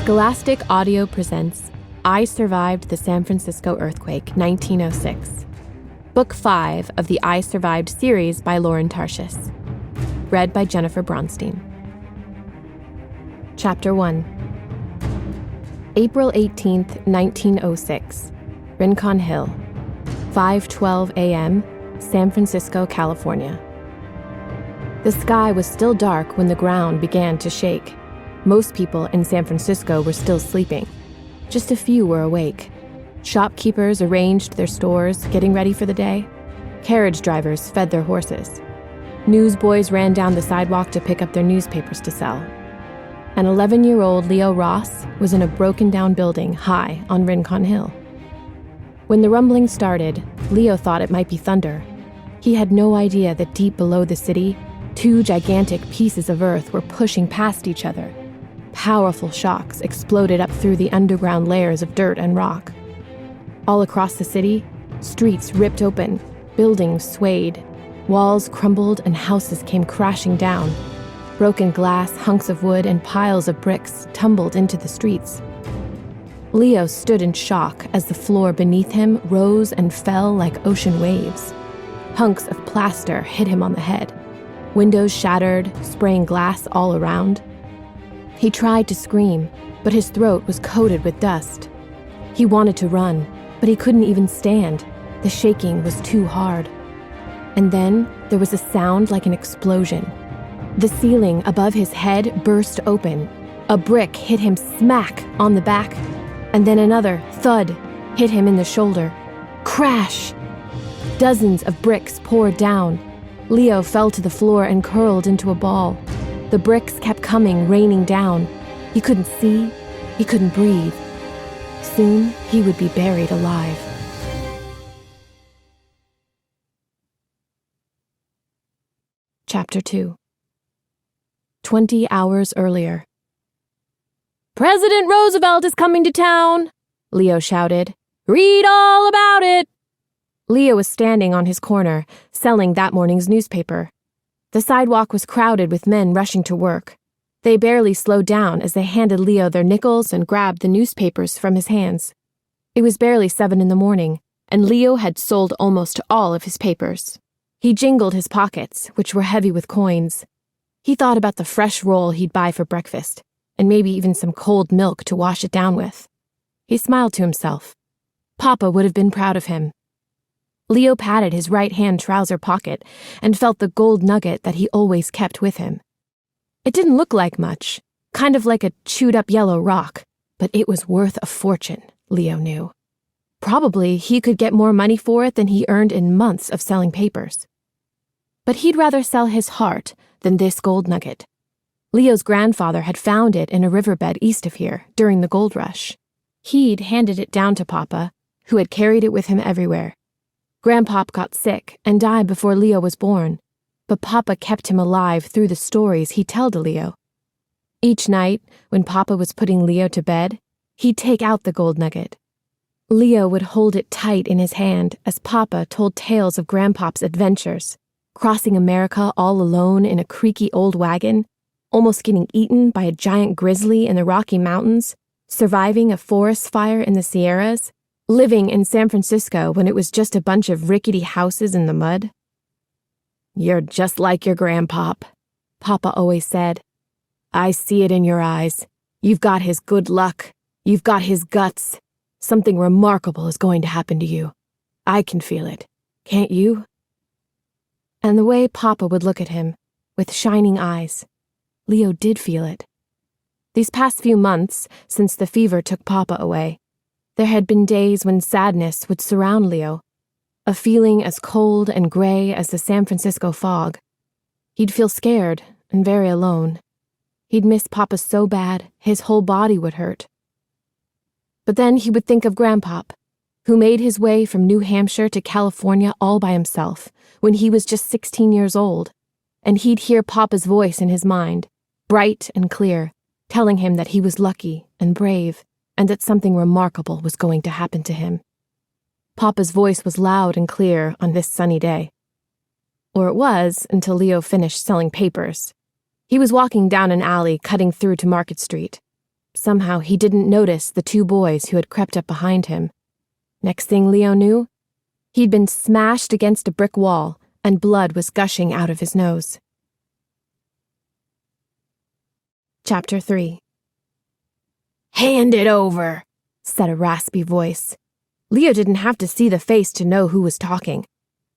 Scholastic Audio presents I Survived the San Francisco Earthquake, 1906. Book 5 of the I Survived series by Lauren Tarshis. Read by Jennifer Bronstein. Chapter 1. April 18th, 1906. Rincon Hill. 5:12 a.m., San Francisco, California. The sky was still dark when the ground began to shake. Most people in San Francisco were still sleeping. Just a few were awake. Shopkeepers arranged their stores, getting ready for the day. Carriage drivers fed their horses. Newsboys ran down the sidewalk to pick up their newspapers to sell. An 11-year-old Leo Ross was in a broken-down building high on Rincon Hill. When the rumbling started, Leo thought it might be thunder. He had no idea that deep below the city, two gigantic pieces of earth were pushing past each other. Powerful shocks exploded up through the underground layers of dirt and rock. All across the city, streets ripped open, buildings swayed, walls crumbled, and houses came crashing down. Broken glass, hunks of wood, and piles of bricks tumbled into the streets. Leo stood in shock as the floor beneath him rose and fell like ocean waves. Hunks of plaster hit him on the head. Windows shattered, spraying glass all around. He tried to scream, but his throat was coated with dust. He wanted to run, but he couldn't even stand. The shaking was too hard. And then there was a sound like an explosion. The ceiling above his head burst open. A brick hit him smack on the back, and then another thud hit him in the shoulder. Crash! Dozens of bricks poured down. Leo fell to the floor and curled into a ball. The bricks kept coming, raining down. He couldn't see, he couldn't breathe. Soon, he would be buried alive. Chapter 2. 20 hours earlier. "President Roosevelt is coming to town!" Leo shouted. "Read all about it!" Leo was standing on his corner, selling that morning's newspaper. The sidewalk was crowded with men rushing to work. They barely slowed down as they handed Leo their nickels and grabbed the newspapers from his hands. It was barely 7 a.m, and Leo had sold almost all of his papers. He jingled his pockets, which were heavy with coins. He thought about the fresh roll he'd buy for breakfast, and maybe even some cold milk to wash it down with. He smiled to himself. Papa would have been proud of him. Leo patted his right-hand trouser pocket and felt the gold nugget that he always kept with him. It didn't look like much, kind of like a chewed-up yellow rock, but it was worth a fortune, Leo knew. Probably he could get more money for it than he earned in months of selling papers. But he'd rather sell his heart than this gold nugget. Leo's grandfather had found it in a riverbed east of here during the gold rush. He'd handed it down to Papa, who had carried it with him everywhere. Grandpop got sick and died before Leo was born, but Papa kept him alive through the stories he'd tell to Leo. Each night, when Papa was putting Leo to bed, he'd take out the gold nugget. Leo would hold it tight in his hand as Papa told tales of Grandpop's adventures, crossing America all alone in a creaky old wagon, almost getting eaten by a giant grizzly in the Rocky Mountains, surviving a forest fire in the Sierras, living in San Francisco when it was just a bunch of rickety houses in the mud. "You're just like your grandpop," Papa always said. "I see it in your eyes. You've got his good luck. You've got his guts. Something remarkable is going to happen to you. I can feel it. Can't you?" And the way Papa would look at him, with shining eyes, Leo did feel it. These past few months, since the fever took Papa away, there had been days when sadness would surround Leo, a feeling as cold and gray as the San Francisco fog. He'd feel scared and very alone. He'd miss Papa so bad, his whole body would hurt. But then he would think of Grandpop, who made his way from New Hampshire to California all by himself when he was just 16 years old, and he'd hear Papa's voice in his mind, bright and clear, telling him that he was lucky and brave, and that something remarkable was going to happen to him. Papa's voice was loud and clear on this sunny day. Or it was until Leo finished selling papers. He was walking down an alley cutting through to Market Street. Somehow he didn't notice the two boys who had crept up behind him. Next thing Leo knew, he'd been smashed against a brick wall and blood was gushing out of his nose. Chapter 3. "Hand it over," said a raspy voice. Leo didn't have to see the face to know who was talking.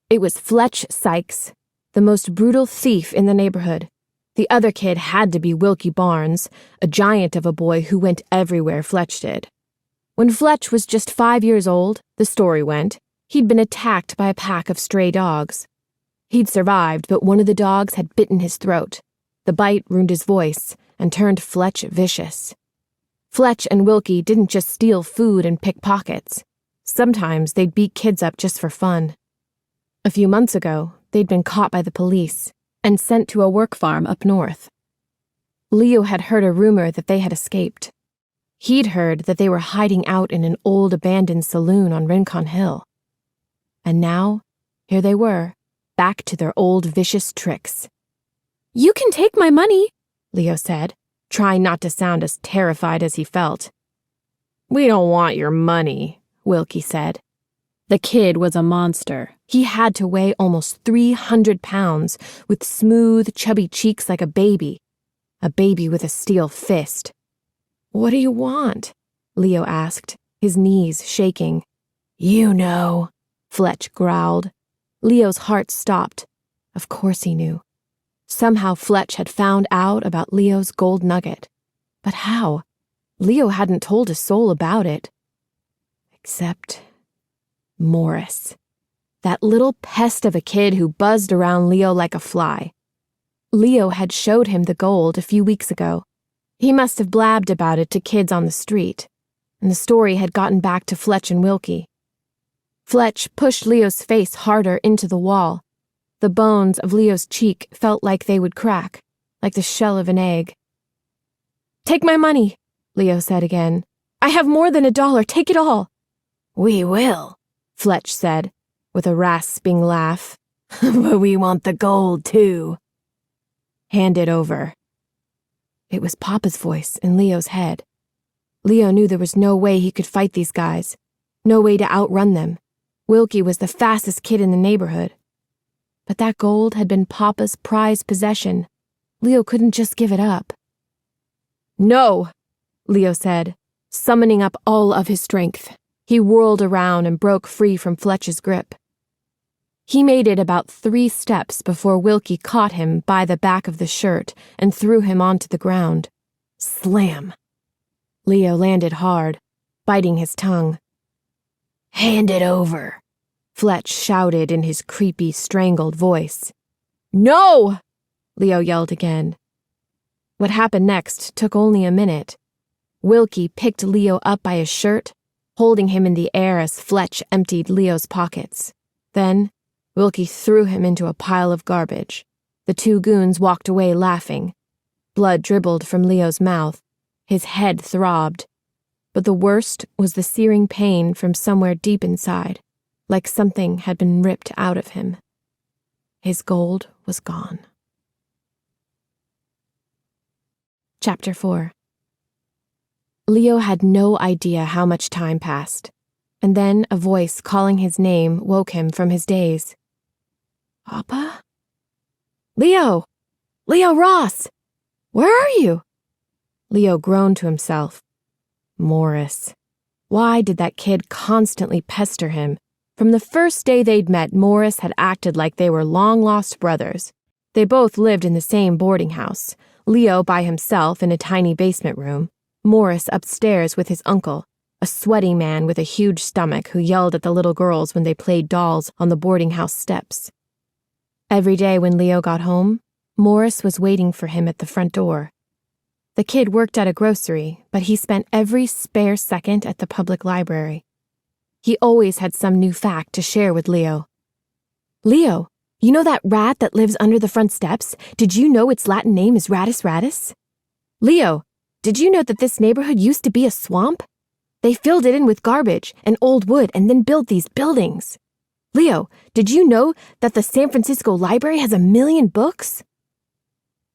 It was Fletch Sykes, the most brutal thief in the neighborhood. The other kid had to be Wilkie Barnes, a giant of a boy who went everywhere Fletch did. When Fletch was just 5 years old, the story went, he'd been attacked by a pack of stray dogs. He'd survived, but one of the dogs had bitten his throat. The bite ruined his voice and turned Fletch vicious. Fletch and Wilkie didn't just steal food and pick pockets. Sometimes they'd beat kids up just for fun. A few months ago, they'd been caught by the police and sent to a work farm up north. Leo had heard a rumor that they had escaped. He'd heard that they were hiding out in an old abandoned saloon on Rincon Hill. And now, here they were, back to their old vicious tricks. "You can take my money," Leo said, trying not to sound as terrified as he felt. "We don't want your money," Wilkie said. The kid was a monster. He had to weigh almost 300 pounds, with smooth, chubby cheeks like a baby with a steel fist. "What do you want?" Leo asked, his knees shaking. "You know," Fletch growled. Leo's heart stopped. Of course he knew. Somehow Fletch had found out about Leo's gold nugget. But how? Leo hadn't told a soul about it. Except Morris. That little pest of a kid who buzzed around Leo like a fly. Leo had showed him the gold a few weeks ago. He must have blabbed about it to kids on the street, and the story had gotten back to Fletch and Wilkie. Fletch pushed Leo's face harder into the wall. The bones of Leo's cheek felt like they would crack, like the shell of an egg. "Take my money," Leo said again. "I have more than $1. Take it all." "We will," Fletch said, with a rasping laugh. "But we want the gold, too." "Hand it over." It was Papa's voice in Leo's head. Leo knew there was no way he could fight these guys, no way to outrun them. Wilkie was the fastest kid in the neighborhood. But that gold had been Papa's prized possession. Leo couldn't just give it up. "No," Leo said, summoning up all of his strength. He whirled around and broke free from Fletch's grip. He made it about 3 steps before Wilkie caught him by the back of the shirt and threw him onto the ground. Slam! Leo landed hard, biting his tongue. "Hand it over," Fletch shouted in his creepy, strangled voice. "No!" Leo yelled again. What happened next took only a minute. Wilkie picked Leo up by his shirt, holding him in the air as Fletch emptied Leo's pockets. Then, Wilkie threw him into a pile of garbage. The 2 goons walked away laughing. Blood dribbled from Leo's mouth. His head throbbed. But the worst was the searing pain from somewhere deep inside, like something had been ripped out of him. His gold was gone. Chapter 4. Leo had no idea how much time passed, and then a voice calling his name woke him from his daze. "Papa? Leo! Leo Ross! Where are you?" Leo groaned to himself. Morris. Why did that kid constantly pester him? From the first day they'd met, Morris had acted like they were long-lost brothers. They both lived in the same boarding house, Leo by himself in a tiny basement room, Morris upstairs with his uncle, a sweaty man with a huge stomach who yelled at the little girls when they played dolls on the boarding house steps. Every day when Leo got home, Morris was waiting for him at the front door. The kid worked at a grocery, but he spent every spare second at the public library. He always had some new fact to share with Leo. "Leo, you know that rat that lives under the front steps? Did you know its Latin name is Rattus rattus? Leo, did you know that this neighborhood used to be a swamp? They filled it in with garbage and old wood and then built these buildings." "Leo, did you know that the San Francisco Library has 1,000,000 books?"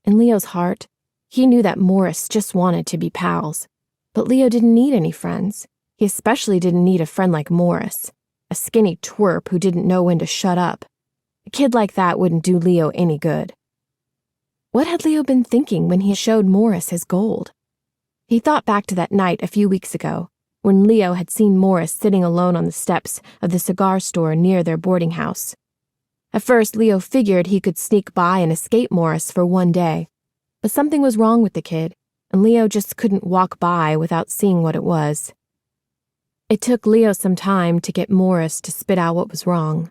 In Leo's heart, he knew that Morris just wanted to be pals. But Leo didn't need any friends. He especially didn't need a friend like Morris, a skinny twerp who didn't know when to shut up. A kid like that wouldn't do Leo any good. What had Leo been thinking when he showed Morris his gold? He thought back to that night a few weeks ago, when Leo had seen Morris sitting alone on the steps of the cigar store near their boarding house. At first, Leo figured he could sneak by and escape Morris for one day, but something was wrong with the kid, and Leo just couldn't walk by without seeing what it was. It took Leo some time to get Morris to spit out what was wrong.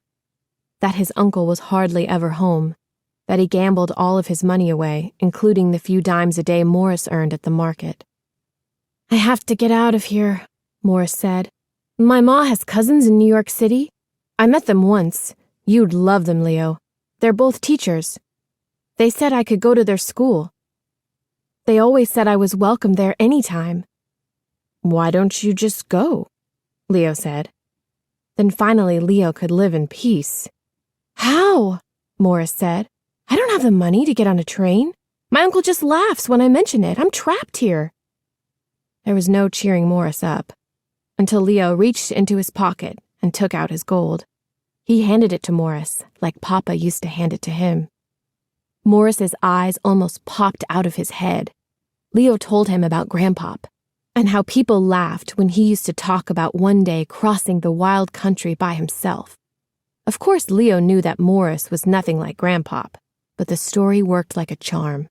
That his uncle was hardly ever home, that he gambled all of his money away, including the few dimes a day Morris earned at the market. "I have to get out of here," Morris said. "My ma has cousins in New York City. I met them once. You'd love them, Leo. They're both teachers. They said I could go to their school. They always said I was welcome there anytime." "Why don't you just go?" Leo said. Then finally Leo could live in peace. "How?" Morris said. "I don't have the money to get on a train. My uncle just laughs when I mention it. I'm trapped here." There was no cheering Morris up, until Leo reached into his pocket and took out his gold. He handed it to Morris, like Papa used to hand it to him. Morris's eyes almost popped out of his head. Leo told him about Grandpop, and how people laughed when he used to talk about one day crossing the wild country by himself. Of course, Leo knew that Morris was nothing like Grandpop, but the story worked like a charm.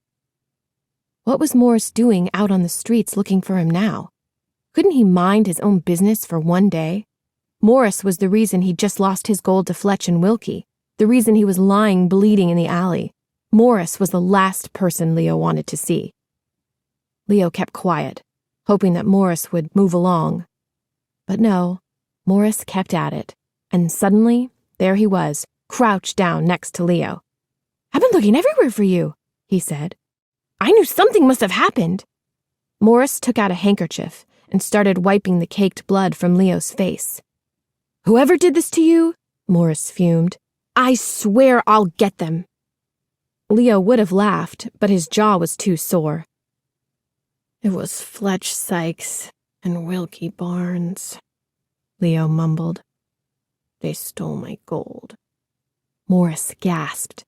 What was Morris doing out on the streets looking for him now? Couldn't he mind his own business for one day? Morris was the reason he'd just lost his gold to Fletch and Wilkie, the reason he was lying bleeding in the alley. Morris was the last person Leo wanted to see. Leo kept quiet, hoping that Morris would move along. But no, Morris kept at it, and suddenly, there he was, crouched down next to Leo. "I've been looking everywhere for you," he said. "I knew something must have happened." Morris took out a handkerchief and started wiping the caked blood from Leo's face. "Whoever did this to you," Morris fumed, "I swear I'll get them." Leo would have laughed, but his jaw was too sore. "It was Fletch Sykes and Wilkie Barnes," Leo mumbled. "They stole my gold." Morris gasped.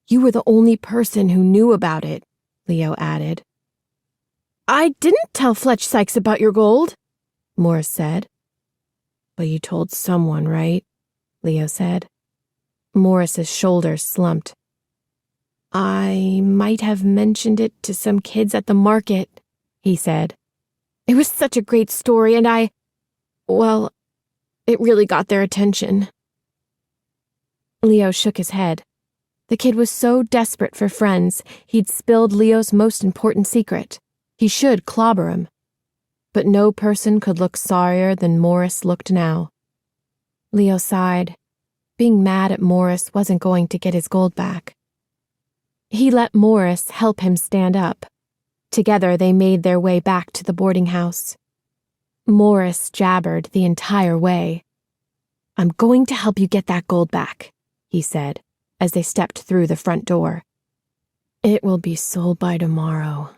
"You were the only person who knew about it," Leo added. "I didn't tell Fletch Sykes about your gold," Morris said. "But you told someone, right?" Leo said. Morris's shoulders slumped. "I might have mentioned it to some kids at the market," he said. "It was such a great story, and it really got their attention." Leo shook his head. The kid was so desperate for friends, he'd spilled Leo's most important secret. He should clobber him. But no person could look sorrier than Morris looked now. Leo sighed. Being mad at Morris wasn't going to get his gold back. He let Morris help him stand up. Together they made their way back to the boarding house. Morris jabbered the entire way. "I'm going to help you get that gold back," he said, as they stepped through the front door. "It will be sold by tomorrow,"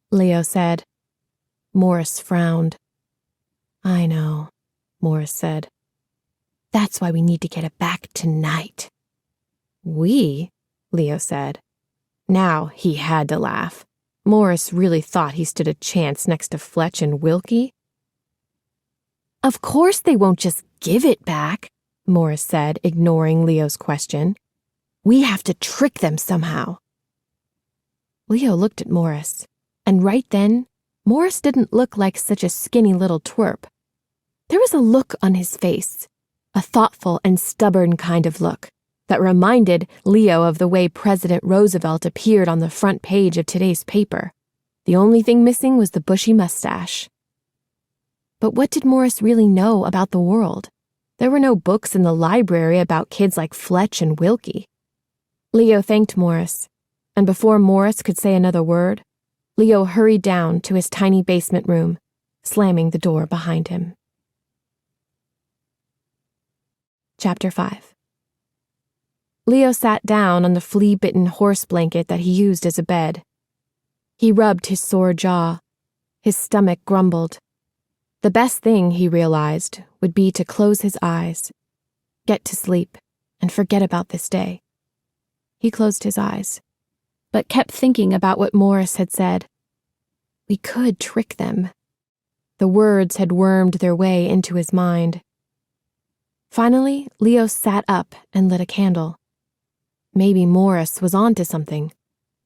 Leo said. Morris frowned. "I know," Morris said. "That's why we need to get it back tonight." "We?" Leo said. Now he had to laugh. Morris really thought he stood a chance next to Fletch and Wilkie. "Of course they won't just give it back," Morris said, ignoring Leo's question. "We have to trick them somehow." Leo looked at Morris, and right then, Morris didn't look like such a skinny little twerp. There was a look on his face, a thoughtful and stubborn kind of look, that reminded Leo of the way President Roosevelt appeared on the front page of today's paper. The only thing missing was the bushy mustache. But what did Morris really know about the world? There were no books in the library about kids like Fletch and Wilkie. Leo thanked Morris, and before Morris could say another word, Leo hurried down to his tiny basement room, slamming the door behind him. Chapter 5. Leo sat down on the flea-bitten horse blanket that he used as a bed. He rubbed his sore jaw. His stomach grumbled. The best thing, he realized, would be to close his eyes, get to sleep, and forget about this day. He closed his eyes, but kept thinking about what Morris had said. We could trick them. The words had wormed their way into his mind. Finally, Leo sat up and lit a candle. Maybe Morris was onto something.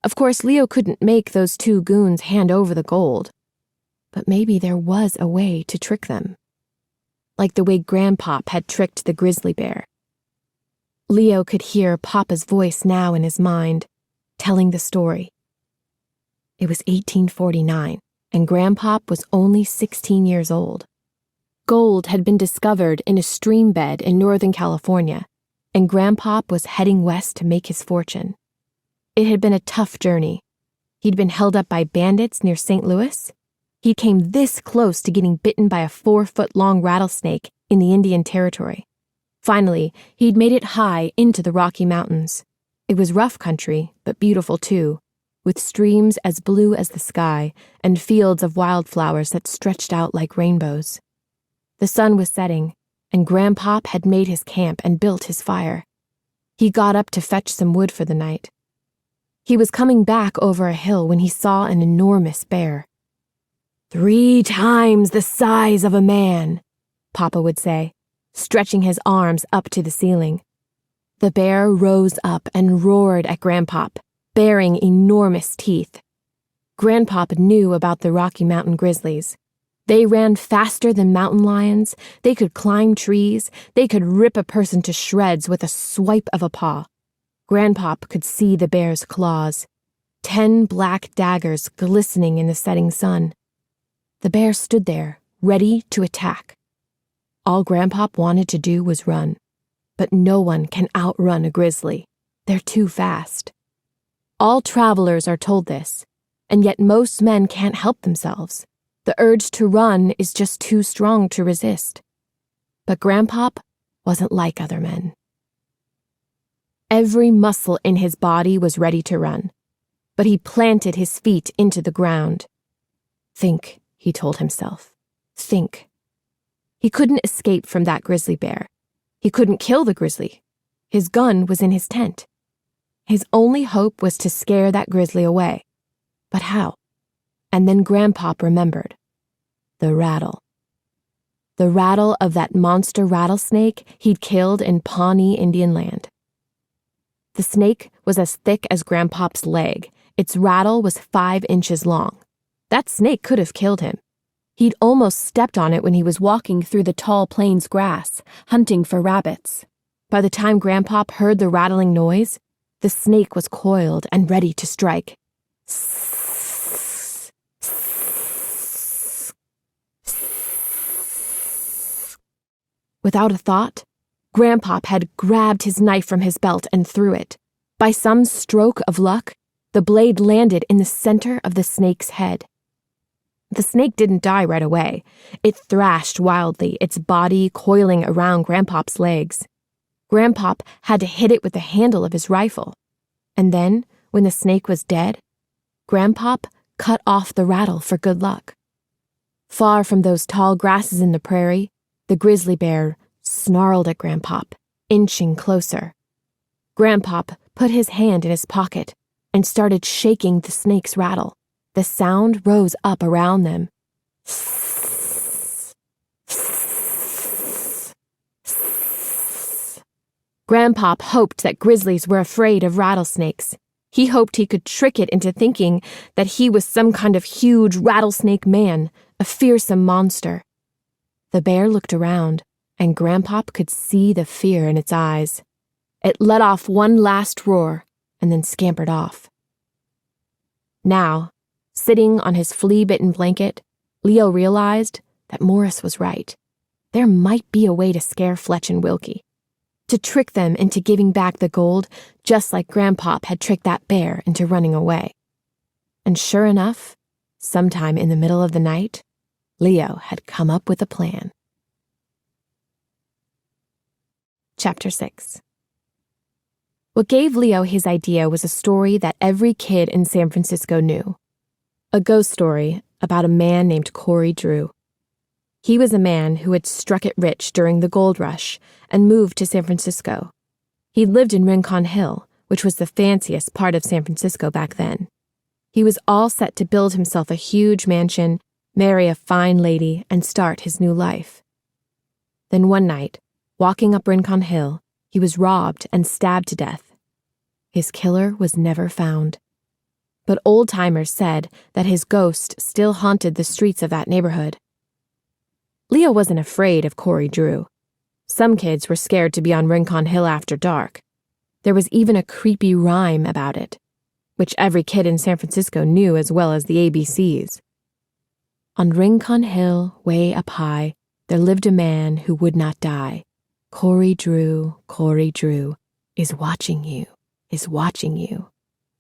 Of course, Leo couldn't make those two goons hand over the gold. But maybe there was a way to trick them. Like the way Grandpop had tricked the grizzly bear. Leo could hear Papa's voice now in his mind, telling the story. It was 1849, and Grandpop was only 16 years old. Gold had been discovered in a stream bed in Northern California, and Grandpop was heading west to make his fortune. It had been a tough journey. He'd been held up by bandits near St. Louis. He came this close to getting bitten by a 4-foot-long rattlesnake in the Indian Territory. Finally, he'd made it high into the Rocky Mountains. It was rough country, but beautiful too, with streams as blue as the sky and fields of wildflowers that stretched out like rainbows. The sun was setting, and Grandpop had made his camp and built his fire. He got up to fetch some wood for the night. He was coming back over a hill when he saw an enormous bear. 3 times the size of a man, Papa would say, stretching his arms up to the ceiling. The bear rose up and roared at Grandpop, baring enormous teeth. Grandpop knew about the Rocky Mountain grizzlies. They ran faster than mountain lions, they could climb trees, they could rip a person to shreds with a swipe of a paw. Grandpop could see the bear's claws, 10 black daggers glistening in the setting sun. The bear stood there, ready to attack. All Grandpop wanted to do was run. But no one can outrun a grizzly. They're too fast. All travelers are told this, and yet most men can't help themselves. The urge to run is just too strong to resist. But Grandpop wasn't like other men. Every muscle in his body was ready to run, but he planted his feet into the ground. Think, he told himself. Think. He couldn't escape from that grizzly bear. He couldn't kill the grizzly. His gun was in his tent. His only hope was to scare that grizzly away. But how? And then Grandpop remembered. The rattle. The rattle of that monster rattlesnake he'd killed in Pawnee Indian land. The snake was as thick as Grandpop's leg. Its rattle was 5 inches long. That snake could have killed him. He'd almost stepped on it when he was walking through the tall plains grass, hunting for rabbits. By the time Grandpop heard the rattling noise, the snake was coiled and ready to strike. Without a thought, Grandpop had grabbed his knife from his belt and threw it. By some stroke of luck, the blade landed in the center of the snake's head. The snake didn't die right away. It thrashed wildly, its body coiling around Grandpop's legs. Grandpop had to hit it with the handle of his rifle. And then, when the snake was dead, Grandpop cut off the rattle for good luck. Far from those tall grasses in the prairie, the grizzly bear snarled at Grandpop, inching closer. Grandpop put his hand in his pocket and started shaking the snake's rattle. The sound rose up around them. Grandpop hoped that grizzlies were afraid of rattlesnakes. He hoped he could trick it into thinking that he was some kind of huge rattlesnake man, a fearsome monster. The bear looked around, and Grandpop could see the fear in its eyes. It let off one last roar, and then scampered off. Now, sitting on his flea-bitten blanket, Leo realized that Morris was right. There might be a way to scare Fletch and Wilkie, to trick them into giving back the gold just like Grandpop had tricked that bear into running away. And sure enough, sometime in the middle of the night, Leo had come up with a plan. Chapter 6. What gave Leo his idea was a story that every kid in San Francisco knew. A ghost story about a man named Corey Drew. He was a man who had struck it rich during the gold rush and moved to San Francisco. He lived in Rincon Hill, which was the fanciest part of San Francisco back then. He was all set to build himself a huge mansion, marry a fine lady, and start his new life. Then one night, walking up Rincon Hill, he was robbed and stabbed to death. His killer was never found. But old-timers said that his ghost still haunted the streets of that neighborhood. Leo wasn't afraid of Corey Drew. Some kids were scared to be on Rincon Hill after dark. There was even a creepy rhyme about it, which every kid in San Francisco knew as well as the ABCs. On Rincon Hill, way up high, there lived a man who would not die. Corey Drew, is watching you, is watching you.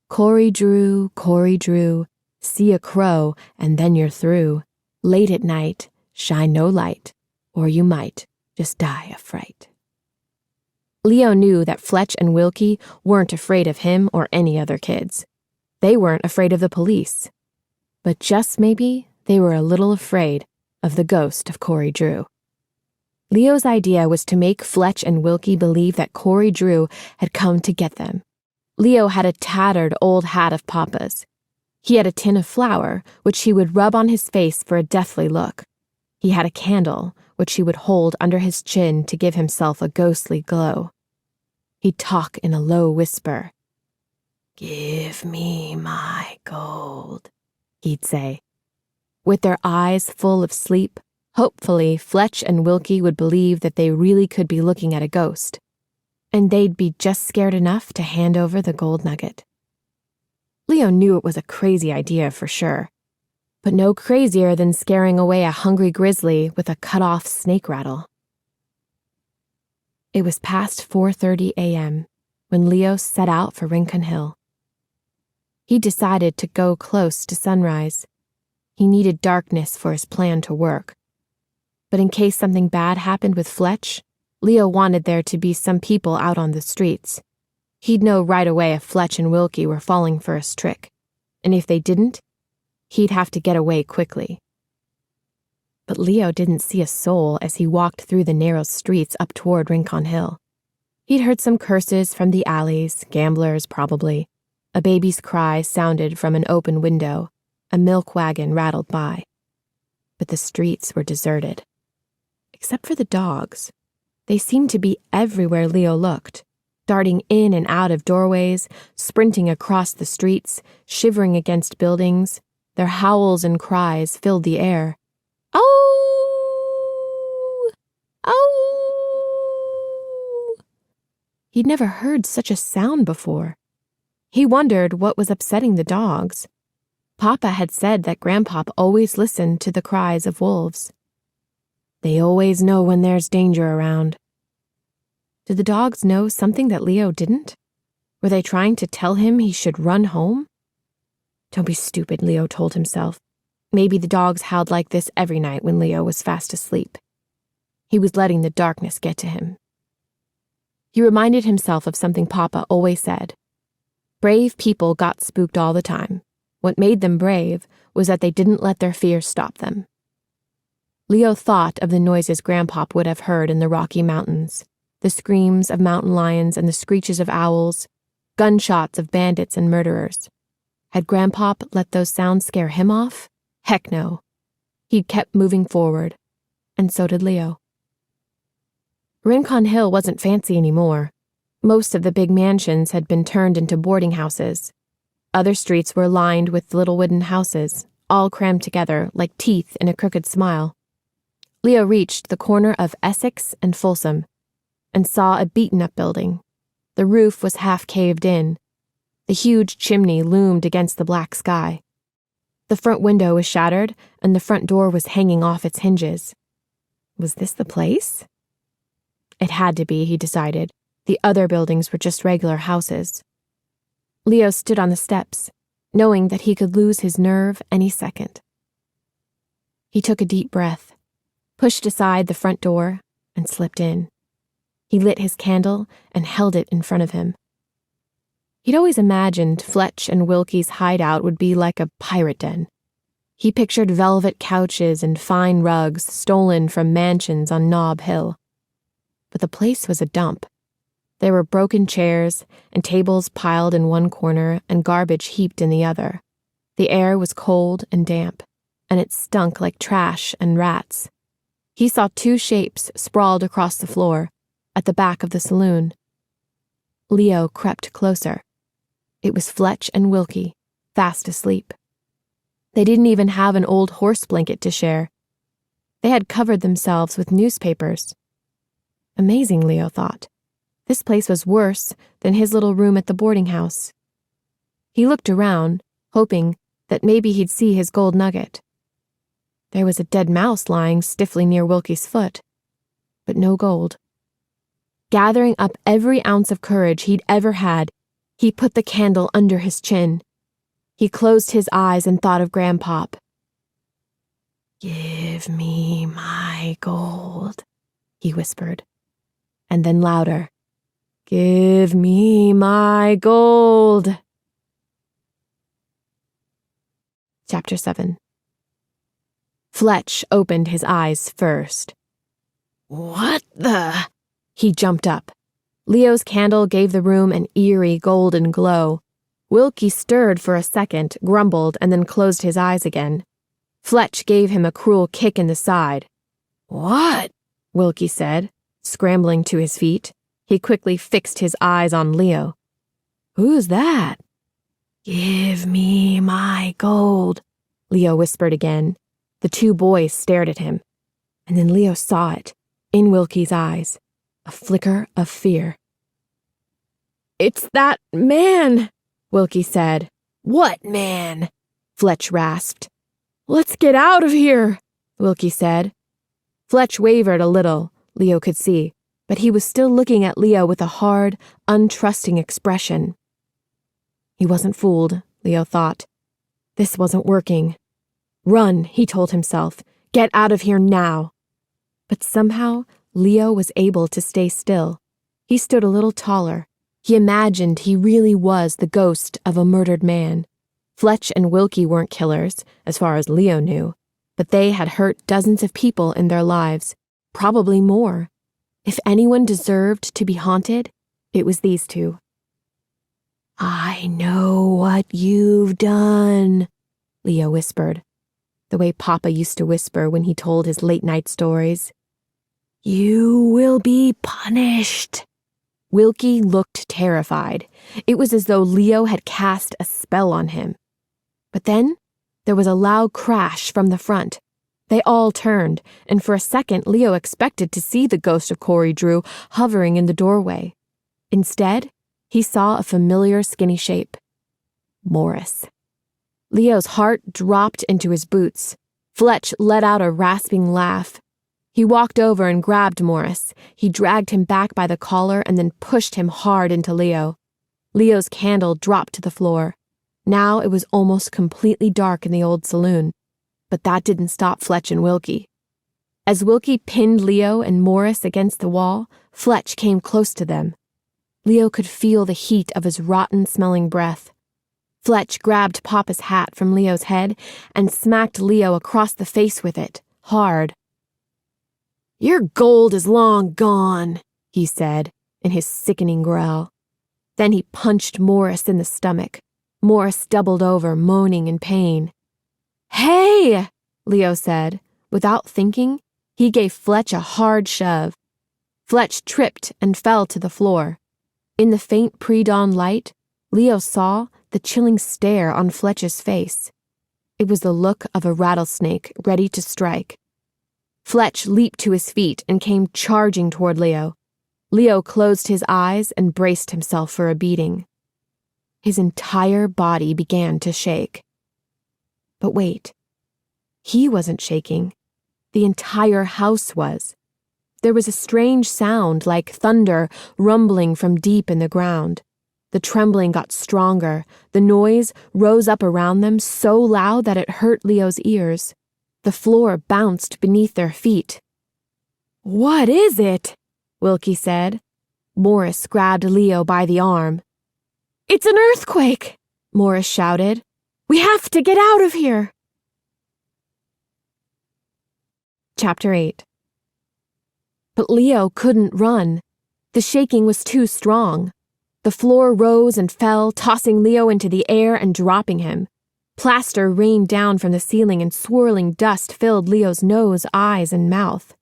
Corey Drew, see a crow and then you're through. Late at night, shine no light, or you might just die of fright. Leo knew that Fletch and Wilkie weren't afraid of him or any other kids. They weren't afraid of the police. But just maybe they were a little afraid of the ghost of Corey Drew. Leo's idea was to make Fletch and Wilkie believe that Corey Drew had come to get them. Leo had a tattered old hat of Papa's. He had a tin of flour, which he would rub on his face for a deathly look. He had a candle, which he would hold under his chin to give himself a ghostly glow. He'd talk in a low whisper. "Give me my gold," he'd say. With their eyes full of sleep, hopefully Fletch and Wilkie would believe that they really could be looking at a ghost, and they'd be just scared enough to hand over the gold nugget. Leo knew it was a crazy idea for sure, but no crazier than scaring away a hungry grizzly with a cut-off snake rattle. It was past 4:30 a.m. when Leo set out for Rincon Hill. He decided to go close to sunrise. He needed darkness for his plan to work. But in case something bad happened with Fletch, Leo wanted there to be some people out on the streets. He'd know right away if Fletch and Wilkie were falling for his trick, and if they didn't, he'd have to get away quickly. But Leo didn't see a soul as he walked through the narrow streets up toward Rincon Hill. He'd heard some curses from the alleys, gamblers probably. A baby's cry sounded from an open window. A milk wagon rattled by. But the streets were deserted. Except for the dogs. They seemed to be everywhere Leo looked, darting in and out of doorways, sprinting across the streets, shivering against buildings. Their howls and cries filled the air. "Oh! Oh!" He'd never heard such a sound before. He wondered what was upsetting the dogs. Papa had said that Grandpop always listened to the cries of wolves. They always know when there's danger around. Did the dogs know something that Leo didn't? Were they trying to tell him he should run home? Don't be stupid, Leo told himself. Maybe the dogs howled like this every night when Leo was fast asleep. He was letting the darkness get to him. He reminded himself of something Papa always said. Brave people got spooked all the time. What made them brave was that they didn't let their fears stop them. Leo thought of the noises Grandpop would have heard in the Rocky Mountains, the screams of mountain lions and the screeches of owls, gunshots of bandits and murderers. Had Grandpop let those sounds scare him off? Heck no. He'd kept moving forward, and so did Leo. Rincon Hill wasn't fancy anymore. Most of the big mansions had been turned into boarding houses. Other streets were lined with little wooden houses, all crammed together like teeth in a crooked smile. Leo reached the corner of Essex and Folsom and saw a beaten-up building. The roof was half caved in. The huge chimney loomed against the black sky. The front window was shattered, and the front door was hanging off its hinges. Was this the place? It had to be, he decided. The other buildings were just regular houses. Leo stood on the steps, knowing that he could lose his nerve any second. He took a deep breath, pushed aside the front door, and slipped in. He lit his candle and held it in front of him. He'd always imagined Fletch and Wilkie's hideout would be like a pirate den. He pictured velvet couches and fine rugs stolen from mansions on Nob Hill. But the place was a dump. There were broken chairs and tables piled in one corner and garbage heaped in the other. The air was cold and damp, and it stunk like trash and rats. He saw two shapes sprawled across the floor, at the back of the saloon. Leo crept closer. It was Fletch and Wilkie, fast asleep. They didn't even have an old horse blanket to share. They had covered themselves with newspapers. Amazing, Leo thought. This place was worse than his little room at the boarding house. He looked around, hoping that maybe he'd see his gold nugget. There was a dead mouse lying stiffly near Wilkie's foot, but no gold. Gathering up every ounce of courage he'd ever had, he put the candle under his chin. He closed his eyes and thought of Grandpop. "Give me my gold," he whispered. And then louder, "Give me my gold." Chapter 7. Fletch opened his eyes first. "What the?" He jumped up. Leo's candle gave the room an eerie golden glow. Wilkie stirred for a second, grumbled, and then closed his eyes again. Fletch gave him a cruel kick in the side. "What?" Wilkie said, scrambling to his feet. He quickly fixed his eyes on Leo. "Who's that?" "Give me my gold," Leo whispered again. The two boys stared at him. And then Leo saw it, in Wilkie's eyes, a flicker of fear. "It's that man," Wilkie said. "What man?" Fletch rasped. "Let's get out of here," Wilkie said. Fletch wavered a little, Leo could see, but he was still looking at Leo with a hard, untrusting expression. He wasn't fooled, Leo thought. This wasn't working. "Run," he told himself. "Get out of here now." But somehow, Leo was able to stay still. He stood a little taller. He imagined he really was the ghost of a murdered man. Fletch and Wilkie weren't killers, as far as Leo knew, but they had hurt dozens of people in their lives, probably more. If anyone deserved to be haunted, it was these two. "I know what you've done," Leo whispered, the way Papa used to whisper when he told his late-night stories. "You will be punished." Wilkie looked terrified. It was as though Leo had cast a spell on him. But then, there was a loud crash from the front. They all turned, and for a second Leo expected to see the ghost of Corey Drew hovering in the doorway. Instead, he saw a familiar skinny shape. Morris. Leo's heart dropped into his boots. Fletch let out a rasping laugh. He walked over and grabbed Morris. He dragged him back by the collar and then pushed him hard into Leo. Leo's candle dropped to the floor. Now it was almost completely dark in the old saloon. But that didn't stop Fletch and Wilkie. As Wilkie pinned Leo and Morris against the wall, Fletch came close to them. Leo could feel the heat of his rotten-smelling breath. Fletch grabbed Papa's hat from Leo's head and smacked Leo across the face with it, hard. "Your gold is long gone," he said, in his sickening growl. Then he punched Morris in the stomach. Morris doubled over, moaning in pain. "Hey!" Leo said. Without thinking, he gave Fletch a hard shove. Fletch tripped and fell to the floor. In the faint pre-dawn light, Leo saw the chilling stare on Fletch's face. It was the look of a rattlesnake ready to strike. Fletch leaped to his feet and came charging toward Leo. Leo closed his eyes and braced himself for a beating. His entire body began to shake. But wait. He wasn't shaking. The entire house was. There was a strange sound like thunder rumbling from deep in the ground. The trembling got stronger. The noise rose up around them so loud that it hurt Leo's ears. The floor bounced beneath their feet. "What is it?" Wilkie said. Morris grabbed Leo by the arm. "It's an earthquake!" Morris shouted. "We have to get out of here!" Chapter 8. But Leo couldn't run. The shaking was too strong. The floor rose and fell, tossing Leo into the air and dropping him. Plaster rained down from the ceiling and swirling dust filled Leo's nose, eyes, and mouth.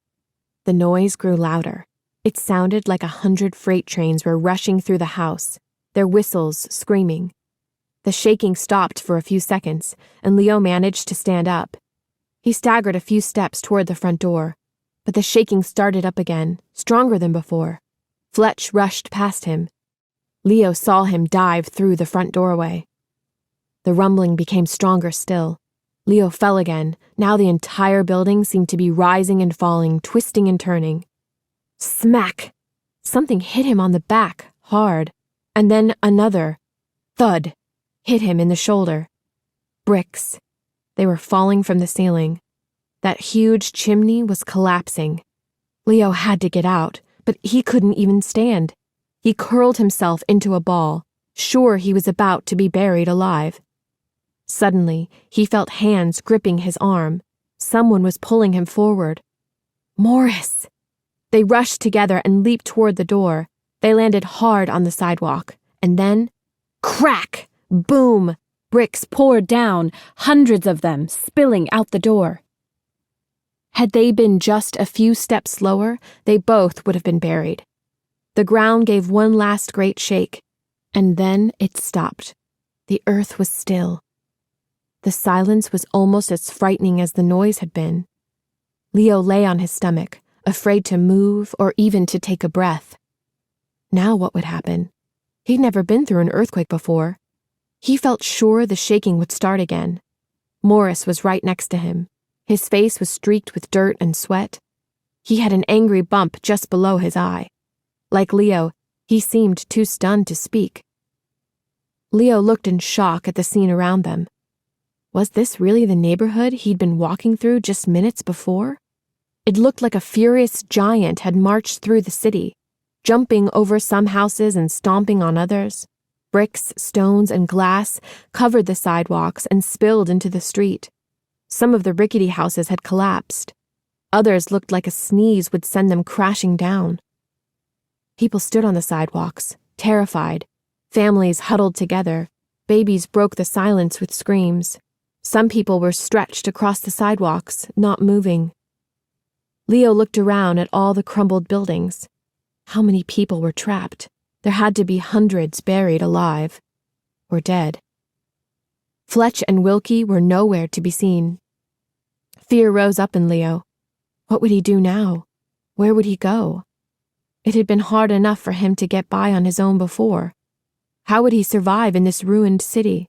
The noise grew louder. It sounded like 100 freight trains were rushing through the house, their whistles screaming. The shaking stopped for a few seconds, and Leo managed to stand up. He staggered a few steps toward the front door, but the shaking started up again, stronger than before. Fletch rushed past him. Leo saw him dive through the front doorway. The rumbling became stronger still. Leo fell again. Now the entire building seemed to be rising and falling, twisting and turning. Smack! Something hit him on the back, hard, and then another, thud, hit him in the shoulder. Bricks. They were falling from the ceiling. That huge chimney was collapsing. Leo had to get out, but he couldn't even stand. He curled himself into a ball, sure he was about to be buried alive. Suddenly, he felt hands gripping his arm. Someone was pulling him forward. Morris! They rushed together and leaped toward the door. They landed hard on the sidewalk. And then, crack! Boom! Bricks poured down, hundreds of them, spilling out the door. Had they been just a few steps slower, they both would have been buried. The ground gave one last great shake, and then it stopped. The earth was still. The silence was almost as frightening as the noise had been. Leo lay on his stomach, afraid to move or even to take a breath. Now what would happen? He'd never been through an earthquake before. He felt sure the shaking would start again. Morris was right next to him. His face was streaked with dirt and sweat. He had an angry bump just below his eye. Like Leo, he seemed too stunned to speak. Leo looked in shock at the scene around them. Was this really the neighborhood he'd been walking through just minutes before? It looked like a furious giant had marched through the city, jumping over some houses and stomping on others. Bricks, stones, and glass covered the sidewalks and spilled into the street. Some of the rickety houses had collapsed. Others looked like a sneeze would send them crashing down. People stood on the sidewalks, terrified. Families huddled together. Babies broke the silence with screams. Some people were stretched across the sidewalks, not moving. Leo looked around at all the crumbled buildings. How many people were trapped? There had to be hundreds buried alive. Or dead. Fletch and Wilkie were nowhere to be seen. Fear rose up in Leo. What would he do now? Where would he go? It had been hard enough for him to get by on his own before. How would he survive in this ruined city?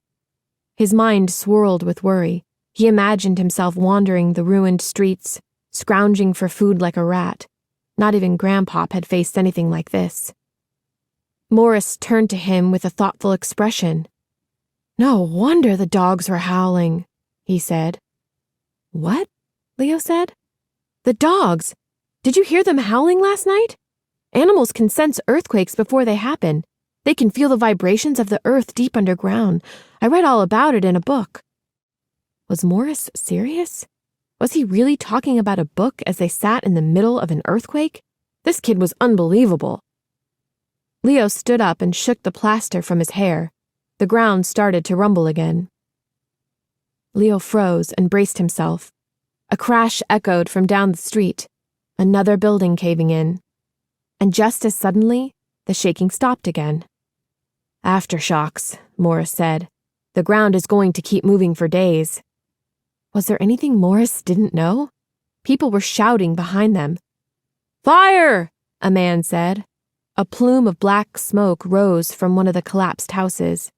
His mind swirled with worry. He imagined himself wandering the ruined streets, scrounging for food like a rat. Not even Grandpop had faced anything like this. Morris turned to him with a thoughtful expression. "No wonder the dogs were howling," he said. "What?" Leo said. "The dogs! Did you hear them howling last night? Animals can sense earthquakes before they happen. They can feel the vibrations of the earth deep underground. I read all about it in a book." Was Morris serious? Was he really talking about a book as they sat in the middle of an earthquake? This kid was unbelievable. Leo stood up and shook the plaster from his hair. The ground started to rumble again. Leo froze and braced himself. A crash echoed from down the street, another building caving in. And just as suddenly, the shaking stopped again. "Aftershocks," Morris said. "The ground is going to keep moving for days." Was there anything Morris didn't know? People were shouting behind them. "Fire!" a man said. A plume of black smoke rose from one of the collapsed houses.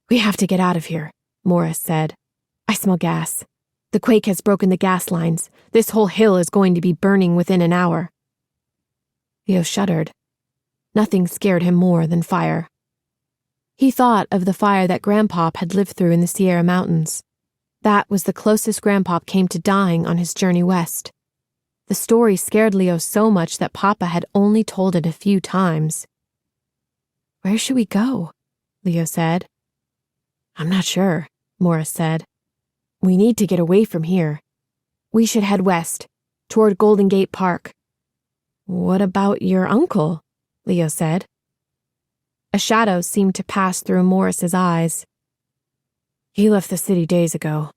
"We have to get out of here," Morris said. "I smell gas. The quake has broken the gas lines. This whole hill is going to be burning within an hour." Leo shuddered. Nothing scared him more than fire. He thought of the fire that Grandpop had lived through in the Sierra Mountains. That was the closest Grandpop came to dying on his journey west. The story scared Leo so much that Papa had only told it a few times. "Where should we go?" Leo said. "I'm not sure," Morris said. "We need to get away from here. We should head west, toward Golden Gate Park." "What about your uncle?" Leo said. A shadow seemed to pass through Morris's eyes. "He left the city days ago,"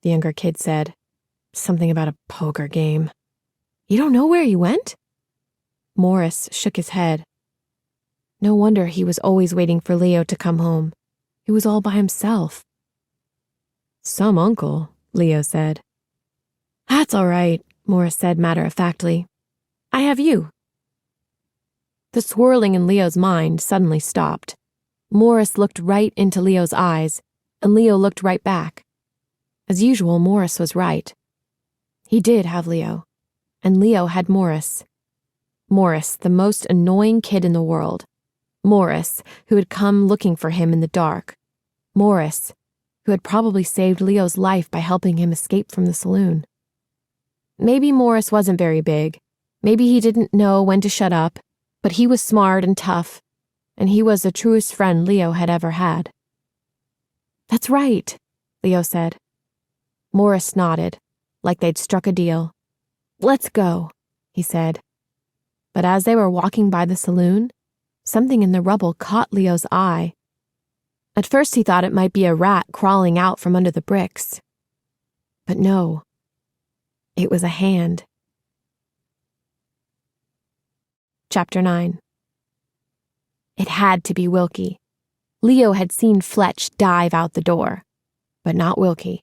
the younger kid said. "Something about a poker game." "You don't know where he went?" Morris shook his head. No wonder he was always waiting for Leo to come home. He was all by himself. "Some uncle," Leo said. "That's all right," Morris said matter-of-factly. "I have you." The swirling in Leo's mind suddenly stopped. Morris looked right into Leo's eyes, and Leo looked right back. As usual, Morris was right. He did have Leo, and Leo had Morris. Morris, the most annoying kid in the world. Morris, who had come looking for him in the dark. Morris, who had probably saved Leo's life by helping him escape from the saloon. Maybe Morris wasn't very big. Maybe he didn't know when to shut up, but he was smart and tough, and he was the truest friend Leo had ever had. "That's right," Leo said. Morris nodded, like they'd struck a deal. "Let's go," he said. But as they were walking by the saloon, something in the rubble caught Leo's eye. At first he thought it might be a rat crawling out from under the bricks. But no, it was a hand. Chapter 9. It had to be Wilkie. Leo had seen Fletch dive out the door, but not Wilkie.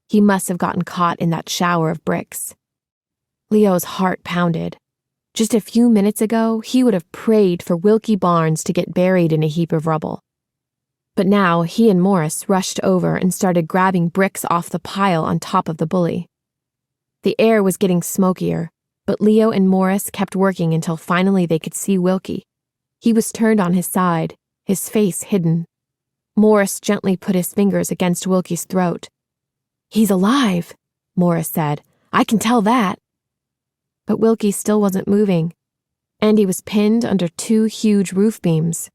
He must have gotten caught in that shower of bricks. Leo's heart pounded. Just a few minutes ago, he would have prayed for Wilkie Barnes to get buried in a heap of rubble. But now he and Morris rushed over and started grabbing bricks off the pile on top of the bully. The air was getting smokier, but Leo and Morris kept working until finally they could see Wilkie. He was turned on his side, his face hidden. Morris gently put his fingers against Wilkie's throat. "He's alive," Morris said. "I can tell that." But Wilkie still wasn't moving, and he was pinned under two huge roof beams.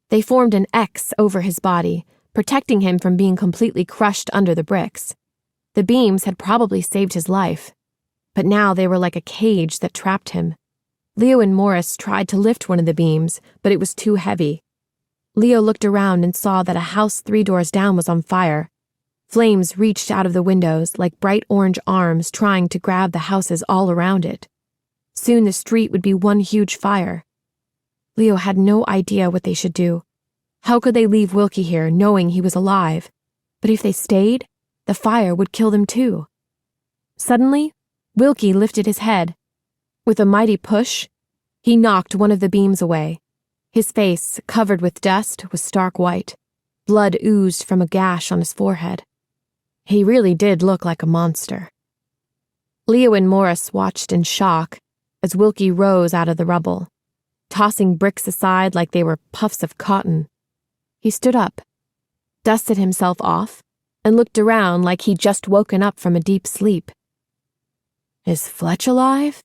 They formed an X over his body, protecting him from being completely crushed under the bricks. The beams had probably saved his life, but now they were like a cage that trapped him. Leo and Morris tried to lift one of the beams, but it was too heavy. Leo looked around and saw that a house 3 doors down was on fire. Flames reached out of the windows like bright orange arms trying to grab the houses all around it. Soon the street would be one huge fire. Leo had no idea what they should do. How could they leave Wilkie here knowing he was alive? But if they stayed, the fire would kill them too. Suddenly, Wilkie lifted his head. With a mighty push, he knocked one of the beams away. His face, covered with dust, was stark white. Blood oozed from a gash on his forehead. He really did look like a monster. Leo and Morris watched in shock as Wilkie rose out of the rubble, tossing bricks aside like they were puffs of cotton. He stood up, dusted himself off, and looked around like he'd just woken up from a deep sleep. "Is Fletch alive?"